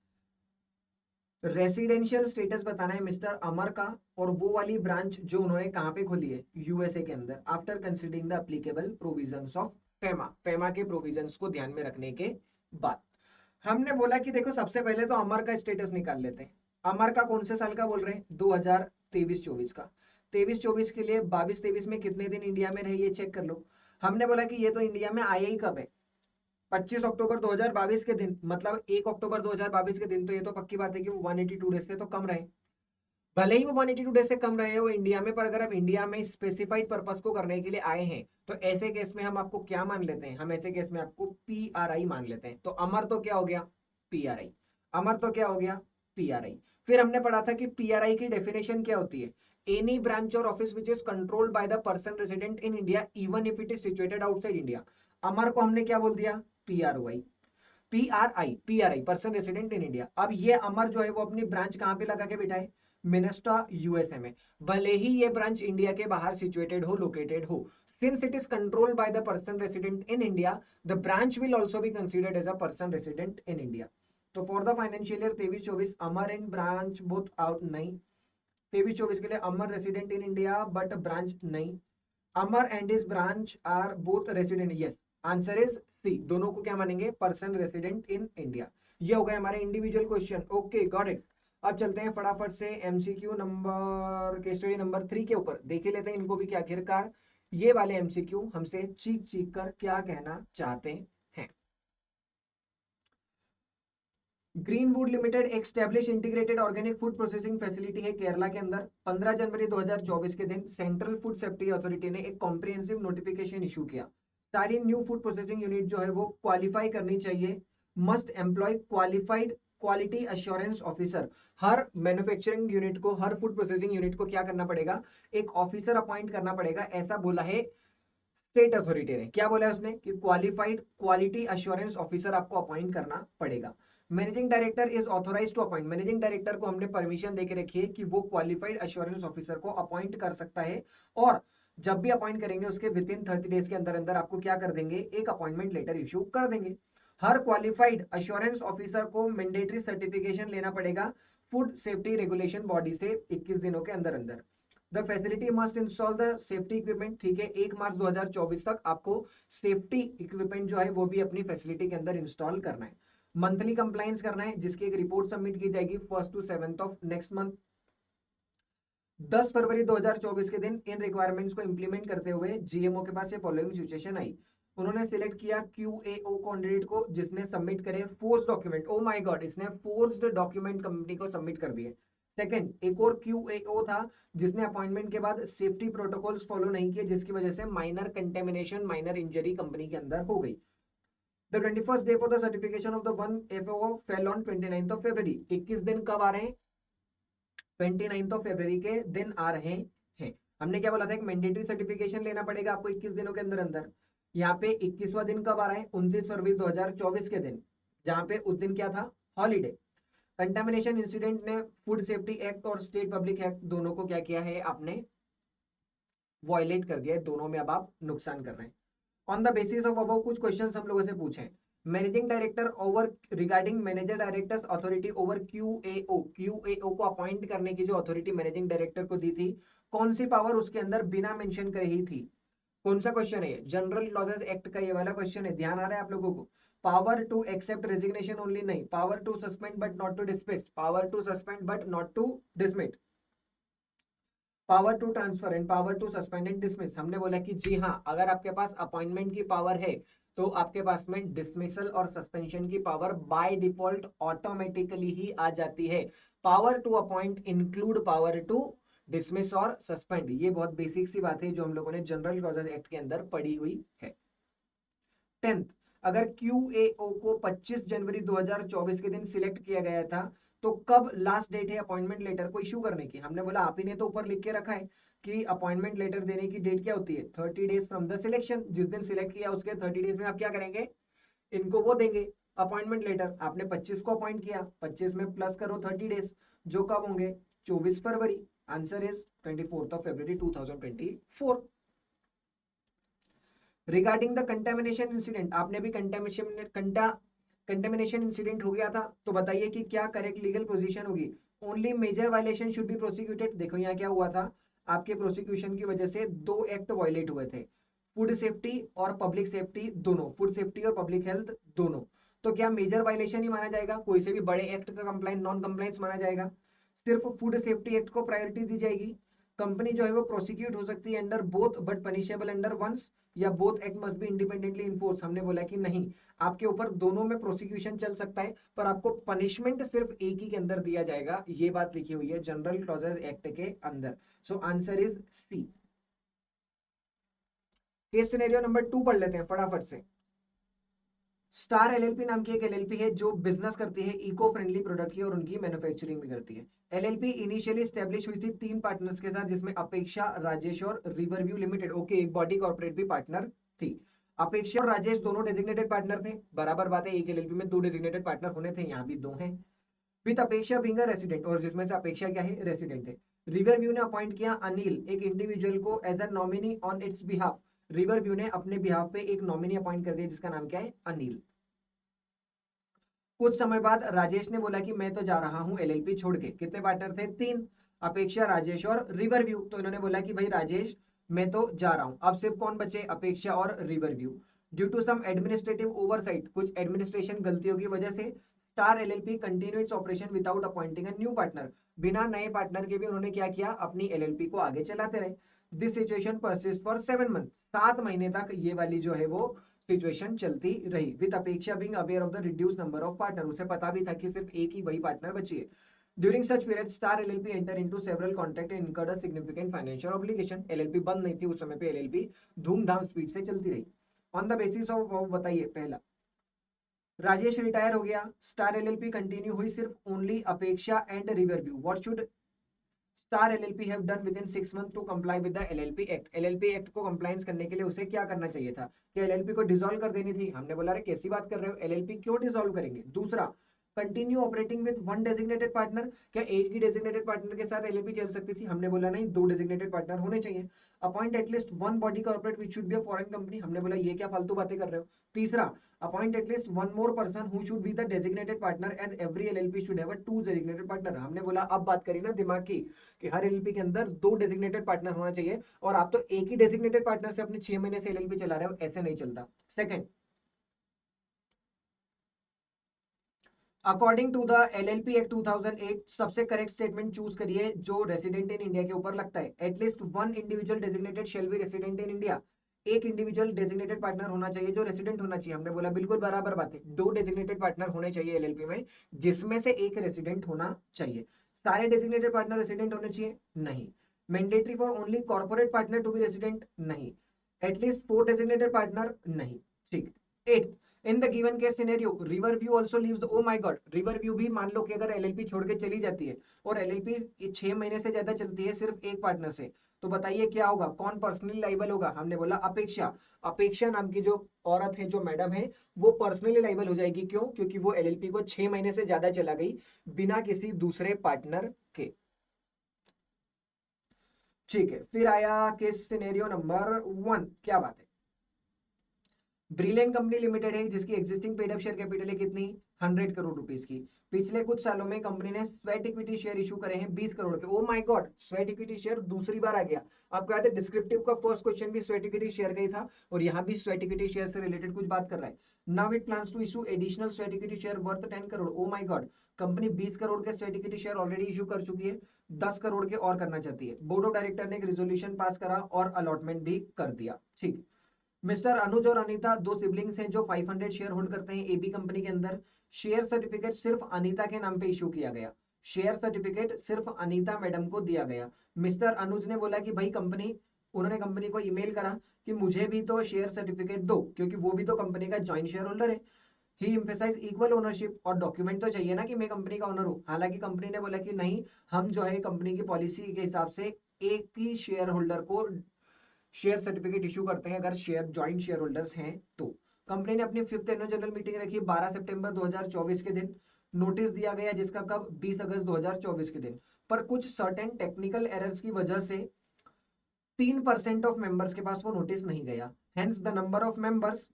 रेसिडेंशियल स्टेटस बताना है मिस्टर अमर का और वो वाली ब्रांच जो उन्होंने कहां पे खोली है, यूएसए के अंदर, after considering the applicable provisions of FEMA, FEMA के प्रोविजंस को ध्यान में रखने के बाद। हमने बोला कि देखो सबसे पहले तो अमर का स्टेटस निकाल लेते हैं। अमर का कौन से साल का बोल रहे हैं, 2023-24 का। 23-24 के लिए 22-23 में कितने दिन इंडिया में रहे ये चेक कर लो। हमने बोला कि ये तो इंडिया में आया ही कब है, 25 अक्टूबर 2022 के दिन, मतलब 1 अक्टूबर 2022 के दिन। तो ये तो पक्की बात है कि वो 182 डेज से तो कम रहे, भले ही वो 182 डेज से कम रहे हो इंडिया में, पर अगर आप इंडिया में स्पेसिफाइड पर्पस को करने के लिए आए हैं तो ऐसे केस में हम आपको क्या मान लेते हैं, हम ऐसे केस में आपको पीआरआई मान लेते हैं। तो अमर तो क्या हो गया, पीआरआई। अमर तो क्या हो गया, पीआरआई। फिर हमने पढ़ा था कि पीआरआई की डेफिनेशन क्या होती है, एनी ब्रांच और office which is controlled by the person resident in India even if it is situated outside India. Amar को हमने क्या बोल दिया, PROI, PRI person resident in India. अब ये अमर जो है वो अपनी ब्रांच कहां पे लगा के बिठाए, मिनेस्टा यूएसए में, भले ही ये ब्रांच इंडिया के बाहर सिचुएटेड हो, लोकेटेड हो। Since it is controlled by the person resident in India, the branch will also be considered as a person resident in India. तो for the financial year 23-24 Amar and branch both out, नहीं, 23-24 के लिए Amar resident in India but branch नहीं, Amar and his branch are both resident, yes, answer is C, दोनों को क्या मानेंगे, person resident in India. ये हो गए हमारे individual question. Okay, got it. अब चलते हैं फटाफट से MCQ number, case study number 3 के ऊपर देख ही लेते हैं इनको भी, क्या आखिरकार ये वाले एमसीक्यू हमसे चीख चीख कर क्या कहना चाहते हैं। ग्रीनवुड लिमिटेड एक establish integrated organic food processing facility है केरला के अंदर। 15 जनवरी 2024 के दिन सेंट्रल फूड सेफ्टी अथॉरिटी ने एक कॉम्प्रिहेंसिव नोटिफिकेशन इशू किया। सारी न्यू फूड प्रोसेसिंग यूनिट जो है वो क्वालिफाई करनी चाहिए, must employ qualified quality assurance officer. हर मैन्युफैक्चरिंग यूनिट को, हर फूड प्रोसेसिंग यूनिट को क्या करना पड़ेगा, एक ऑफिसर अपॉइंट करना पड़ेगा, ऐसा बोला है स्टेट अथॉरिटी ने। क्या बोला है उसने कि क्वालिफाइड क्वालिटी अश्योरेंस ऑफिसर आपको अपॉइंट करना पड़ेगा। Managing director is authorised to appoint, managing director को हमने परमिशन देके रखी है कि वो क्वालिफाइड अश्योरेंस ऑफिसर को अपॉइंट कर सकता है और जब भी अपॉइंट करेंगे उसके विद इन 30 डेज के अंदर अंदर आपको क्या कर देंगे, एक अपॉइंटमेंट लेटर इशू कर देंगे। हर क्वालिफाइड अश्योरेंस ऑफिसर को मैंडेटरी सर्टिफिकेशन लेना पड़ेगा फूड सेफ्टी रेगुलेशन बॉडी से 21 दिनों के अंदर अंदर। The facility must install the safety equipment, ठीक है, 1 मार्च 2024 तक आपको सेफ्टी इक्विपमेंट जो है वो भी अपनी फैसिलिटी के अंदर इंस्टॉल करना है। मंथली कंप्लाइंस करना है, जिसकी एक रिपोर्ट सबमिट की जाएगी 1 to 7 ऑफ नेक्स्ट मंथ। 10 फरवरी 2024 के दिन इन रिक्वायरमेंट्स को इंप्लीमेंट करते हुए जीएमओ के पास ये फॉलोइंग सिचुएशन आई। उन्होंने सिलेक्ट किया क्यूएओ कैंडिडेट को जिसने सबमिट करे force document. O my God, इसने फोर्स्ड डॉक्यूमेंट कंपनी को सबमिट कर दिए। सेकंड, एक और क्यूएओ था जिसने अपॉइंटमेंट के बाद सेफ्टी प्रोटोकॉल्स फॉलो नहीं किए, जिसकी वजह से minor contamination, minor injury company के अंदर हो गई। The 21st day for the certification of the one FAO fell on 29th of February। 21 दिन कब आ रहे हैं? 29th of February के दिन आ रहे हैं। हमने क्या बोला था, एक मैंडेटरी सर्टिफिकेशन लेना पड़ेगा आपको 21 दिनों के अंदर अंदर। यहाँ पे 21वां दिन कब आ रहा है? 29 फरवरी 2024 के दिन, जहां पे उस दिन क्या था, हॉलीडे। कंटामिनेशन इंसिडेंट ने फूड सेफ्टी एक्ट और स्टेट पब्लिक एक्ट दोनों को क्या किया है, आपने वॉयलेट कर दिया है, दोनों में अब आप नुकसान कर रहे हैं। On the basis of above कुछ क्वेश्चंस हम लोगों से पूछे। Managing director over regarding manager directors authority over QAO, QAO को अपॉइंट करने की जो अथॉरिटी मैनेजिंग डायरेक्टर को दी थी, कौन सी पावर उसके अंदर बिना मेंशन करे ही थी? कौन सा क्वेश्चन है? जनरल क्लॉजेस एक्ट का ये वाला क्वेश्चन है, ध्यान आ रहा है आप लोगों को? Power to accept resignation only नहीं, power to suspend but not to dismiss, power to suspend but not to dismiss, power to transfer and power to suspend and dismiss. हमने बोला कि जी हाँ, अगर आपके पास अपॉइंटमेंट की पावर है तो आपके पास में डिसमिसल और सस्पेंशन की पावर बाय डिफॉल्ट ऑटोमेटिकली ही आ जाती है। Power to appoint include power to dismiss और सस्पेंड। ये बहुत बेसिक सी बात है जो हम लोगों ने जनरल क्लॉजेस एक्ट के अंदर पढ़ी हुई है। 10th, अगर क्यूएओ को 25 जनवरी 2024 के दिन सिलेक्ट किया गया था तो कब लास्ट डेट है अपॉइंटमेंट लेटर को इश्यू करने की? हमने बोला आप ही ने तो ऊपर लिख के रखा है कि अपॉइंटमेंट लेटर देने की डेट क्या होती है, 30 डेज फ्रॉम द सिलेक्शन। जिस दिन सिलेक्ट किया उसके 30 डेज में आप क्या करेंगे, इनको वो देंगे अपॉइंटमेंट लेटर। आपने 25 को अपॉइंट किया, 25 में प्लस करो 30 डेज, जो कब होंगे, 24 फरवरी। Answer is 24 of February 2024। Regarding the contamination incident, आपने भी कंटेमिनेशन इंसिडेंट हो गया था, तो बताइए कि क्या करेक्ट लीगल पोजीशन होगी? Only major violation should be prosecuted. देखो यहाँ क्या हुआ था, आपके प्रोसिक्यूशन की वजह से 2 एक्ट वायलेट हुए थे, फूड सेफ्टी और पब्लिक सेफ्टी दोनों, फूड सेफ्टी और पब्लिक हेल्थ दोनों। तो क्या मेजर वायलेशन ही माना जाएगा? कोई से भी बड़े एक्ट का कंप्लाइंट नॉन कंप्लाइंस माना जाएगा? सिर्फ फूड सेफ्टी एक्ट को प्रायोरिटी दी जाएगी। कंपनी जो है वो प्रोसिक्यूट हो सकती है under both but punishable under once, या both act must be independently enforce. हमने बोला कि नहीं, आपके ऊपर दोनों में प्रोसिक्यूशन चल सकता है पर आपको पनिशमेंट सिर्फ एक ही के अंदर दिया जाएगा। ये बात लिखी हुई है जनरल क्लॉजेस एक्ट के अंदर। So answer is C. Case scenario number 2 पढ़ लेते हैं फटाफट से। स्टार एलएलपी नाम की एक एलएलपी है जो बिजनेस करती है इको फ्रेंडली प्रोडक्ट की और उनकी मैन्युफैक्चरिंग भी करती है। एलएलपी इनिशियली स्टैब्लिश हुई थी 3 पार्टनर्स के साथ, जिसमें अपेक्षा, राजेश और रिवरव्यू लिमिटेड। ओके, एक बॉडी कॉर्पोरेट भी पार्टनर थी। अपेक्षा और राजेश दोनों डेजिग्नेटेड पार्टनर थे, बराबर बात है, एक एलएलपी में 2 डेजिग्नेटेड पार्टनर होने थे, यहाँ भी 2 हैं। विद अपेक्षा बीइंग अ रेसिडेंट, और जिसमें से अपेक्षा क्या है, रेसिडेंट है। रिवरव्यू ने अपॉइंट किया अनिल, एक इंडिविजुअल को as a nominee on its behalf. Riverview ने अपने बिहाफ पे एक नॉमिनी अपॉइंट कर दिया जिसका नाम क्या है, अनिल। कुछ समय बाद राजेश ने बोला कि मैं तो जा रहा हूं एलएलपी छोड़ के। कितने पार्टनर थे, 3, अपेक्षा, राजेश और रिवरव्यू। तो इन्होंने बोला कि भाई राजेश मैं तो जा रहा हूं। अब सिर्फ कौन बचे, अपेक्षा और Riverview. Due to some administrative oversight, कुछ एडमिनिस्ट्रेशन गलतियों की वजह से Star LLP continue its operation without appointing a new partner. बिना नए पार्टनर के भी उन्होंने क्या किया, अपनी एलएलपी को आगे चलाते रहे। This situation persist for 7 month, 7 महीने तक ये वाली जो है वो सिचुएशन चलती रही। विद अपेक्षा being aware of the reduce number of partner, उसे पता भी था कि सिर्फ एक ही वही पार्टनर बची है। During such period star LLP enter into several contract and incurred a significant financial obligation. LLP बंद नहीं थी उस समय पे, एलएलपी धूमधाम स्पीड से चलती रही। ऑन द बेसिस ऑफ, बताइए, पहला राजेश रिटायर हो गया, स्टार एलएलपी कंटिन्यू हुई सिर्फ only Apeksha and Riverview. What should Star LLP have done within 6 month to comply with the LLP act? LLP act को कंप्लायंस करने के लिए उसे क्या करना चाहिए था? क्या एलएलपी को डिसॉल्व कर देनी थी? हमने बोला अरे कैसी बात कर रहे हो, एलएलपी क्यों डिसॉल्व करेंगे। दूसरा, continue operating with one designated partner, क्या एक ही डेजिग्नेटेड पार्टनर के साथ एलएलपी चल सकती थी? हमने बोला नहीं, 2 डेजिग्नेटेड पार्टनर होने चाहिए। Appoint at least one body corporate which should be a foreign company, हमने बोला ये क्या फालतू बातें कर रहे हो। तीसरा, appoint at least one more person who should be the designated partner as every LLP should have a 2 designated partner, हमने बोला अब बात करी ना दिमाग की कि हर एलएलपी के अंदर 2 डेजिग्नेटेड पार्टनर होना चाहिए, और आप तो एक ही डेजिग्नेटेड पार्टनर से अपने 6 महीने से एलएलपी चला रहे हो, ऐसे नहीं चलता। Second, according to the LLP act 2008 सबसे करेक्ट स्टेटमेंट चूज करिए जो रेसिडेंट इन इंडिया के ऊपर लगता है। At least one individual designated shall be resident in India, एक इंडिविजुअल डेजिग्नेटेड पार्टनर होना चाहिए जो रेसिडेंट होना चाहिए, हमने बोला बिल्कुल बराबर बात है, 2 डेजिग्नेटेड पार्टनर होने चाहिए एलएलपी में जिसमें से एक रेसिडेंट होना चाहिए। सारे डेजिग्नेटेड पार्टनर रेसिडेंट होने चाहिए? नहीं। Mandatory for only corporate partner to be resident? नहीं। At least 4 designated partner? नहीं। ठीक। 8, in the given case scenario River View also leaves, oh my God, River View भी मान लो कि अगर एलएलपी छोड़ के चली जाती है और एलएलपी 6 महीने से ज्यादा चलती है सिर्फ एक पार्टनर से, तो बताइए क्या होगा, कौन पर्सनली लाइबल होगा? हमने बोला अपेक्षा। अपेक्षा नाम की जो औरत है, जो मैडम है, वो पर्सनली लाइबल हो जाएगी। क्यों? क्योंकि वो एलएलपी को 6 महीने से ज्यादा चला गई बिना किसी दूसरे पार्टनर के। ठीक है, फिर आया केस सिनेरियो नंबर 1, क्या बात है, ब्रिलियंट कंपनी लिमिटेड है जिसकी existing paid up share capital है कितनी, 100 करोड़ रुपीस की। पिछले कुछ सालों में कंपनी ने स्वेट इक्विटी शेयर इशू करे हैं 20 करोड़ के। Oh my god, sweat equity share दूसरी बार आ गया। आपको याद है डिस्क्रिप्टिव का फर्स्ट क्वेश्चन भी स्वेट इक्विटी शेयर का ही था, और यहाँ भी स्वेट इक्विटी शेयर से रिलेटेड कुछ बात कर रहा है। Now it plans to issue additional sweat equity share worth 10 crore. Oh my god, company 20 crore के sweat equity share already issue कर चुकी है, 10 करोड़ के और करना चाहती है। बोर्ड ऑफ डायरेक्टर ने एक रेजोल्यूशन पास करा और अलॉटमेंट भी कर दिया। ठीक। मिस्टर अनुज और अनीता 2 सिबलिंग्स हैं जो 500 शेयर होल्ड करते हैं एबी कंपनी के अंदर। शेयर सर्टिफिकेट सिर्फ अनीता के नाम पे इशू किया गया, शेयर सर्टिफिकेट सिर्फ अनीता मैडम को दिया गया। मिस्टर अनुज ने बोला कि भाई उन्होंने कंपनी को ईमेल करा कि मुझे भी तो शेयर सर्टिफिकेट दो, क्योंकि वो भी तो कंपनी का ज्वाइंट शेयर होल्डर है। ही एम्फेसाइज इक्वल ओनरशिप, और डॉक्यूमेंट तो चाहिए ना कि मैं कंपनी का ओनर हूँ। हालांकि कंपनी ने बोला कि नहीं, हम जो है कंपनी की पॉलिसी के हिसाब से एक ही शेयर होल्डर को शेयर सर्टिफिकेट इशू करते हैं अगर शेयर ज्वाइंट शेयर होल्डर्स हैं तो। कंपनी ने अपनी 5th एनुअल जनरल मीटिंग रखी 12 सितंबर 2024 के दिन। नोटिस दिया गया जिसका कब, 20 अगस्त 2024 के दिन। पर कुछ सर्टेन टेक्निकल एरर्स की वजह से 3% ऑफ मेंबर्स के पास वो नोटिस नहीं गया। Hence the number of members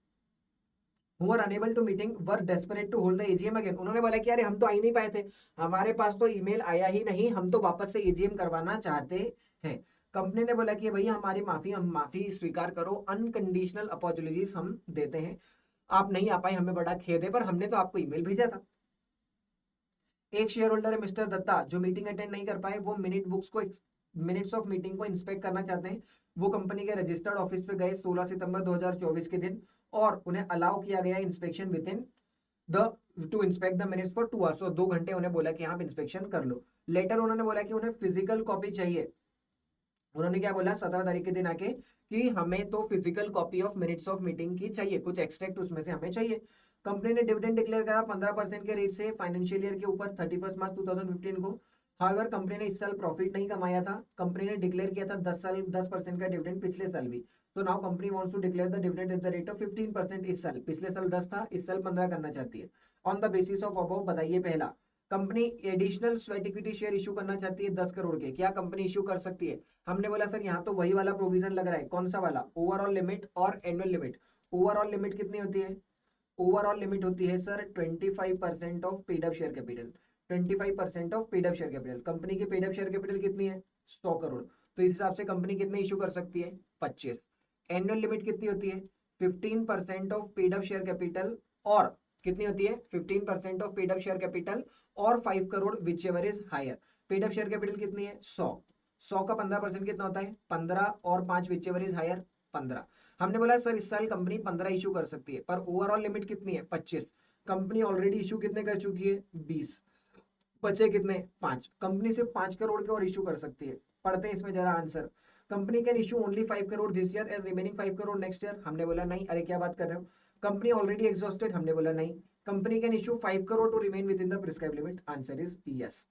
who were unable to meeting were desperate to hold the AGM again। उन्होंने बोला कि अरे हम तो आ ही नहीं पाए थे, हमारे पास तो ईमेल आया ही नहीं, हम तो वापस से एजीएम करवाना चाहते हैं। कंपनी ने बोला कि भैया हमारी माफी, हम माफी स्वीकार करो, अनकंडीशनल अपॉलॉजीज हम देते हैं, आप नहीं आ पाए, हमें बड़ा खेद है, पर हमने तो आपको ईमेल भेजा था। एक शेयर होल्डर है मिस्टर दत्ता जो मीटिंग अटेंड नहीं कर पाए, वो मिनट्स ऑफ मीटिंग को इंस्पेक्ट करना चाहते हैं। वो कंपनी के रजिस्टर्ड ऑफिस पे गए 16 सितंबर 2024 के दिन, और उन्हें अलाउ किया गया inspection with in the two inspect the minutes for 2 hours. 2 घंटे उन्हें बोला कि आप इंस्पेक्शन कर लो। लेटर उन्होंने बोला कि उन्हें फिजिकल कॉपी चाहिए। उन्होंने क्या बोला 17 तारीख के दिन आके कि हमें तो physical copy of minutes of meeting की चाहिए, कुछ एक्सट्रैक्ट उसमें से हमें चाहिए। कंपनी ने डिविडेंड डिक्लेयर करा 15% के रेट से फाइनेंशियल ईयर के ऊपर 31 मार्च 2015 को। हाउएवर कंपनी ने इस साल प्रॉफिट नहीं कमाया था। कंपनी ने डिक्लेयर किया था 10% का डिविडेंड पिछले साल भी। तो now company wants to declare the dividend at the rate of 15% इस साल। पिछले साल 10 था, इस साल 15 करना चाहती है। On the basis of above बताइए पहला, company additional sweat equity share issue करना चाहती है 10 करोड़ के, क्या कंपनी इशू कर सकती है? हमने बोला सर यहाँ तो वही वाला प्रोविजन लग रहा है, कौन सा वाला, ओवरऑल लिमिट और एनुअल लिमिट। ओवरऑल लिमिट कितनी होती है? ओवरऑल लिमिट होती है sir 25% of paid up share capital. 25% of paid up share capital. Company की पेड अप शेयर कैपिटल कितनी है? 100 करोड़। तो इस हिसाब से कंपनी कितने इशू कर सकती है? 25। एनुअल लिमिट कितनी होती है? 15% of paid up share capital, और कितनी होती है? 15% of paid up share capital और 5 crore whichever is higher. Paid up share capital कितनी है? 100 का 15% कितना होता है? 15, और 5 विच एवर इज हायर 15। हमने बोला सर इस साल कंपनी 15 इशू कर सकती है, पर ओवरऑल लिमिट कितनी है? 25। कंपनी ऑलरेडी इशू कितने कर चुकी है? 20। बचे कितने? 5। कंपनी सिर्फ 5 करोड़ के और इशू कर सकती है। पढ़ते हैं इसमें जरा answer. Company can issue only 5 crore this year and remaining 5 crore next year. हमने बोला नहीं, अरे क्या बात कर रहे हो, कंपनी ऑलरेडी एग्जॉस्टेड। हमने बोला नहीं, company can issue 5 crore to remain within the prescribed limit. Answer is yes.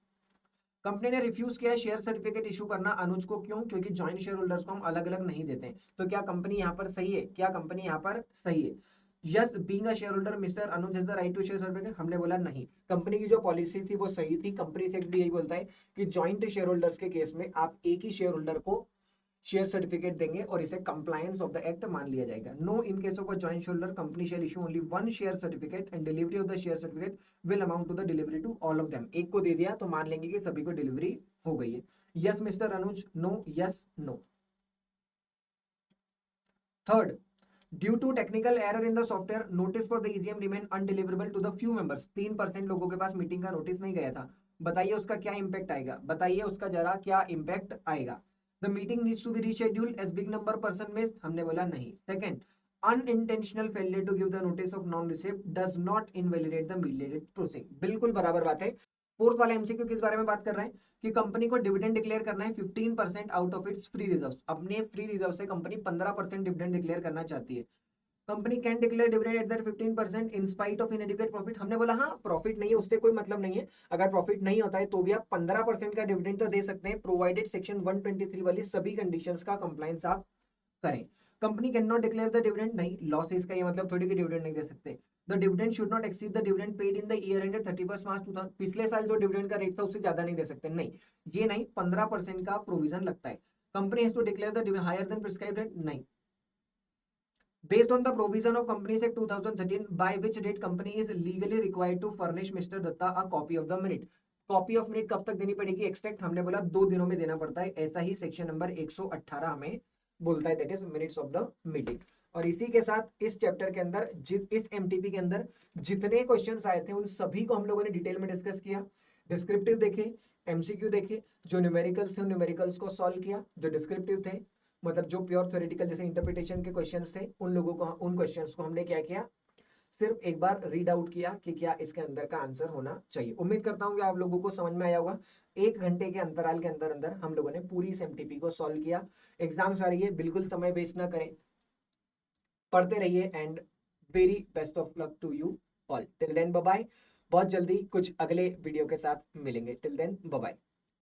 Company ने रिफ्यूज किया शेयर सर्टिफिकेट इशू करना अनुज को, क्यों? क्योंकि ज्वाइंट शेयर होल्डर्स को हम अलग अलग नहीं देते हैं। तो क्या कंपनी यहाँ पर सही है? क्या कंपनी यहाँ पर सही है? Yes being a shareholder mister Anuj has the right to share certificate, हमने बोला नहीं। कंपनी की जो पॉलिसी थी वो सही थी, कंपनी सेक्रेटरी यही बोलता है कि जॉइंट शेयर होल्डर्स के केस में आप एक ही शेयर होल्डर को शेयर सर्टिफिकेट देंगे और इसे कंप्लायंस ऑफ द एक्ट मान लिया जाएगा। No, in case of a joint shareholder company shall issue only one share certificate and delivery of the share certificate will amount to the delivery to all of them. एक को दे दिया तो मान लेंगे कि सभी को डिलीवरी हो गई है। Yes mister Anuj, no, yes no. Third, due to technical error in the software notice for the EGM remain undeliverable to the few members. 3% लोगों के पास मीटिंग का नोटिस नहीं गया था। बताइए उसका क्या इंपैक्ट आएगा, बताइए उसका जरा क्या इंपैक्ट आएगा। The meeting needs to be rescheduled as big number person missed, हमने बोला नहीं। Second, unintentional failure to give the notice of non receipt does not invalidate the mediated proceeding. बिल्कुल बराबर बात है। फोर्थ वाला एमसीक्यू किस बारे में बात कर रहा है कि कंपनी को डिविडेंड डिक्लेयर करना है 15% out of its free reserve. अपने फ्री रिजर्व से कंपनी 15% डिविडेंड डिक्लेयर करना चाहती है। Company can declare dividend at that 15% in spite of इनएडिक्वेट profit, हमने बोला हाँ प्रॉफिट नहीं है उससे कोई मतलब नहीं है। अगर प्रॉफिट नहीं होता है तो भी आप 15% का डिविडेंड तो दे सकते हैं, प्रोवाइडेड सेक्शन 123 वाली सभी कंडीशंस का कंप्लायंस आप करें। Company can not declare the dividend, नहीं, लॉस है इसका ये मतलब थोड़ी कि डिविडेंड नहीं दे सकते। The dividend should not exceed the dividend paid in the year ended 31 मार्च 2000, पिछले साल जो डिविडेंड का रेट था उससे ज्यादा नहीं दे सकते, नहीं ये नहीं, 15% का प्रोविजन लगता है। Company has to declare the dividend higher than prescribed rate, नहीं। Based on the provision of Companies Act 2013, by which date company is legally required to furnish Mr. Datta a copy of the minute. Copy of minute कब तक देनी पड़ेगी? Extract हमने बोला 2 दिनों में देना पड़ता है, ऐसा ही सेक्शन नंबर 118 हमें बोलता है, that is minutes of the meeting. और इसी के साथ इस चैप्टर के अंदर इस एमटीपी के अंदर जितने क्वेश्चंस आए थे उन सभी को हम लोगों ने डिटेल में डिस्कस किया। डिस्क्रिप्टिव देखे, एमसीक्यू देखे, जो न्यूमेरिकल्स थे उन न्यूमेरिकल्स को सॉल्व किया, जो डिस्क्रिप्टिव थे मतलब जो प्योर थ्योरेटिकल जैसे इंटरप्रिटेशन के क्वेश्चंस थे उन लोगों को, उन क्वेश्चंस को हमने क्या किया, सिर्फ एक बार रीड आउट किया कि क्या इसके अंदर का आंसर होना चाहिए। उम्मीद करता हूं कि आप लोगों को समझ में आया होगा। 1 घंटे के अंतराल के अंदर अंदर हम लोगों ने पूरी इस एमटीपी को सॉल्व किया। एग्जाम्स आ रही है, बिल्कुल समय वेस्ट ना करें, पढ़ते रहिए and very best of luck to you all. Till then bye bye. बहुत जल्दी कुछ अगले वीडियो के साथ मिलेंगे। Till then bye bye.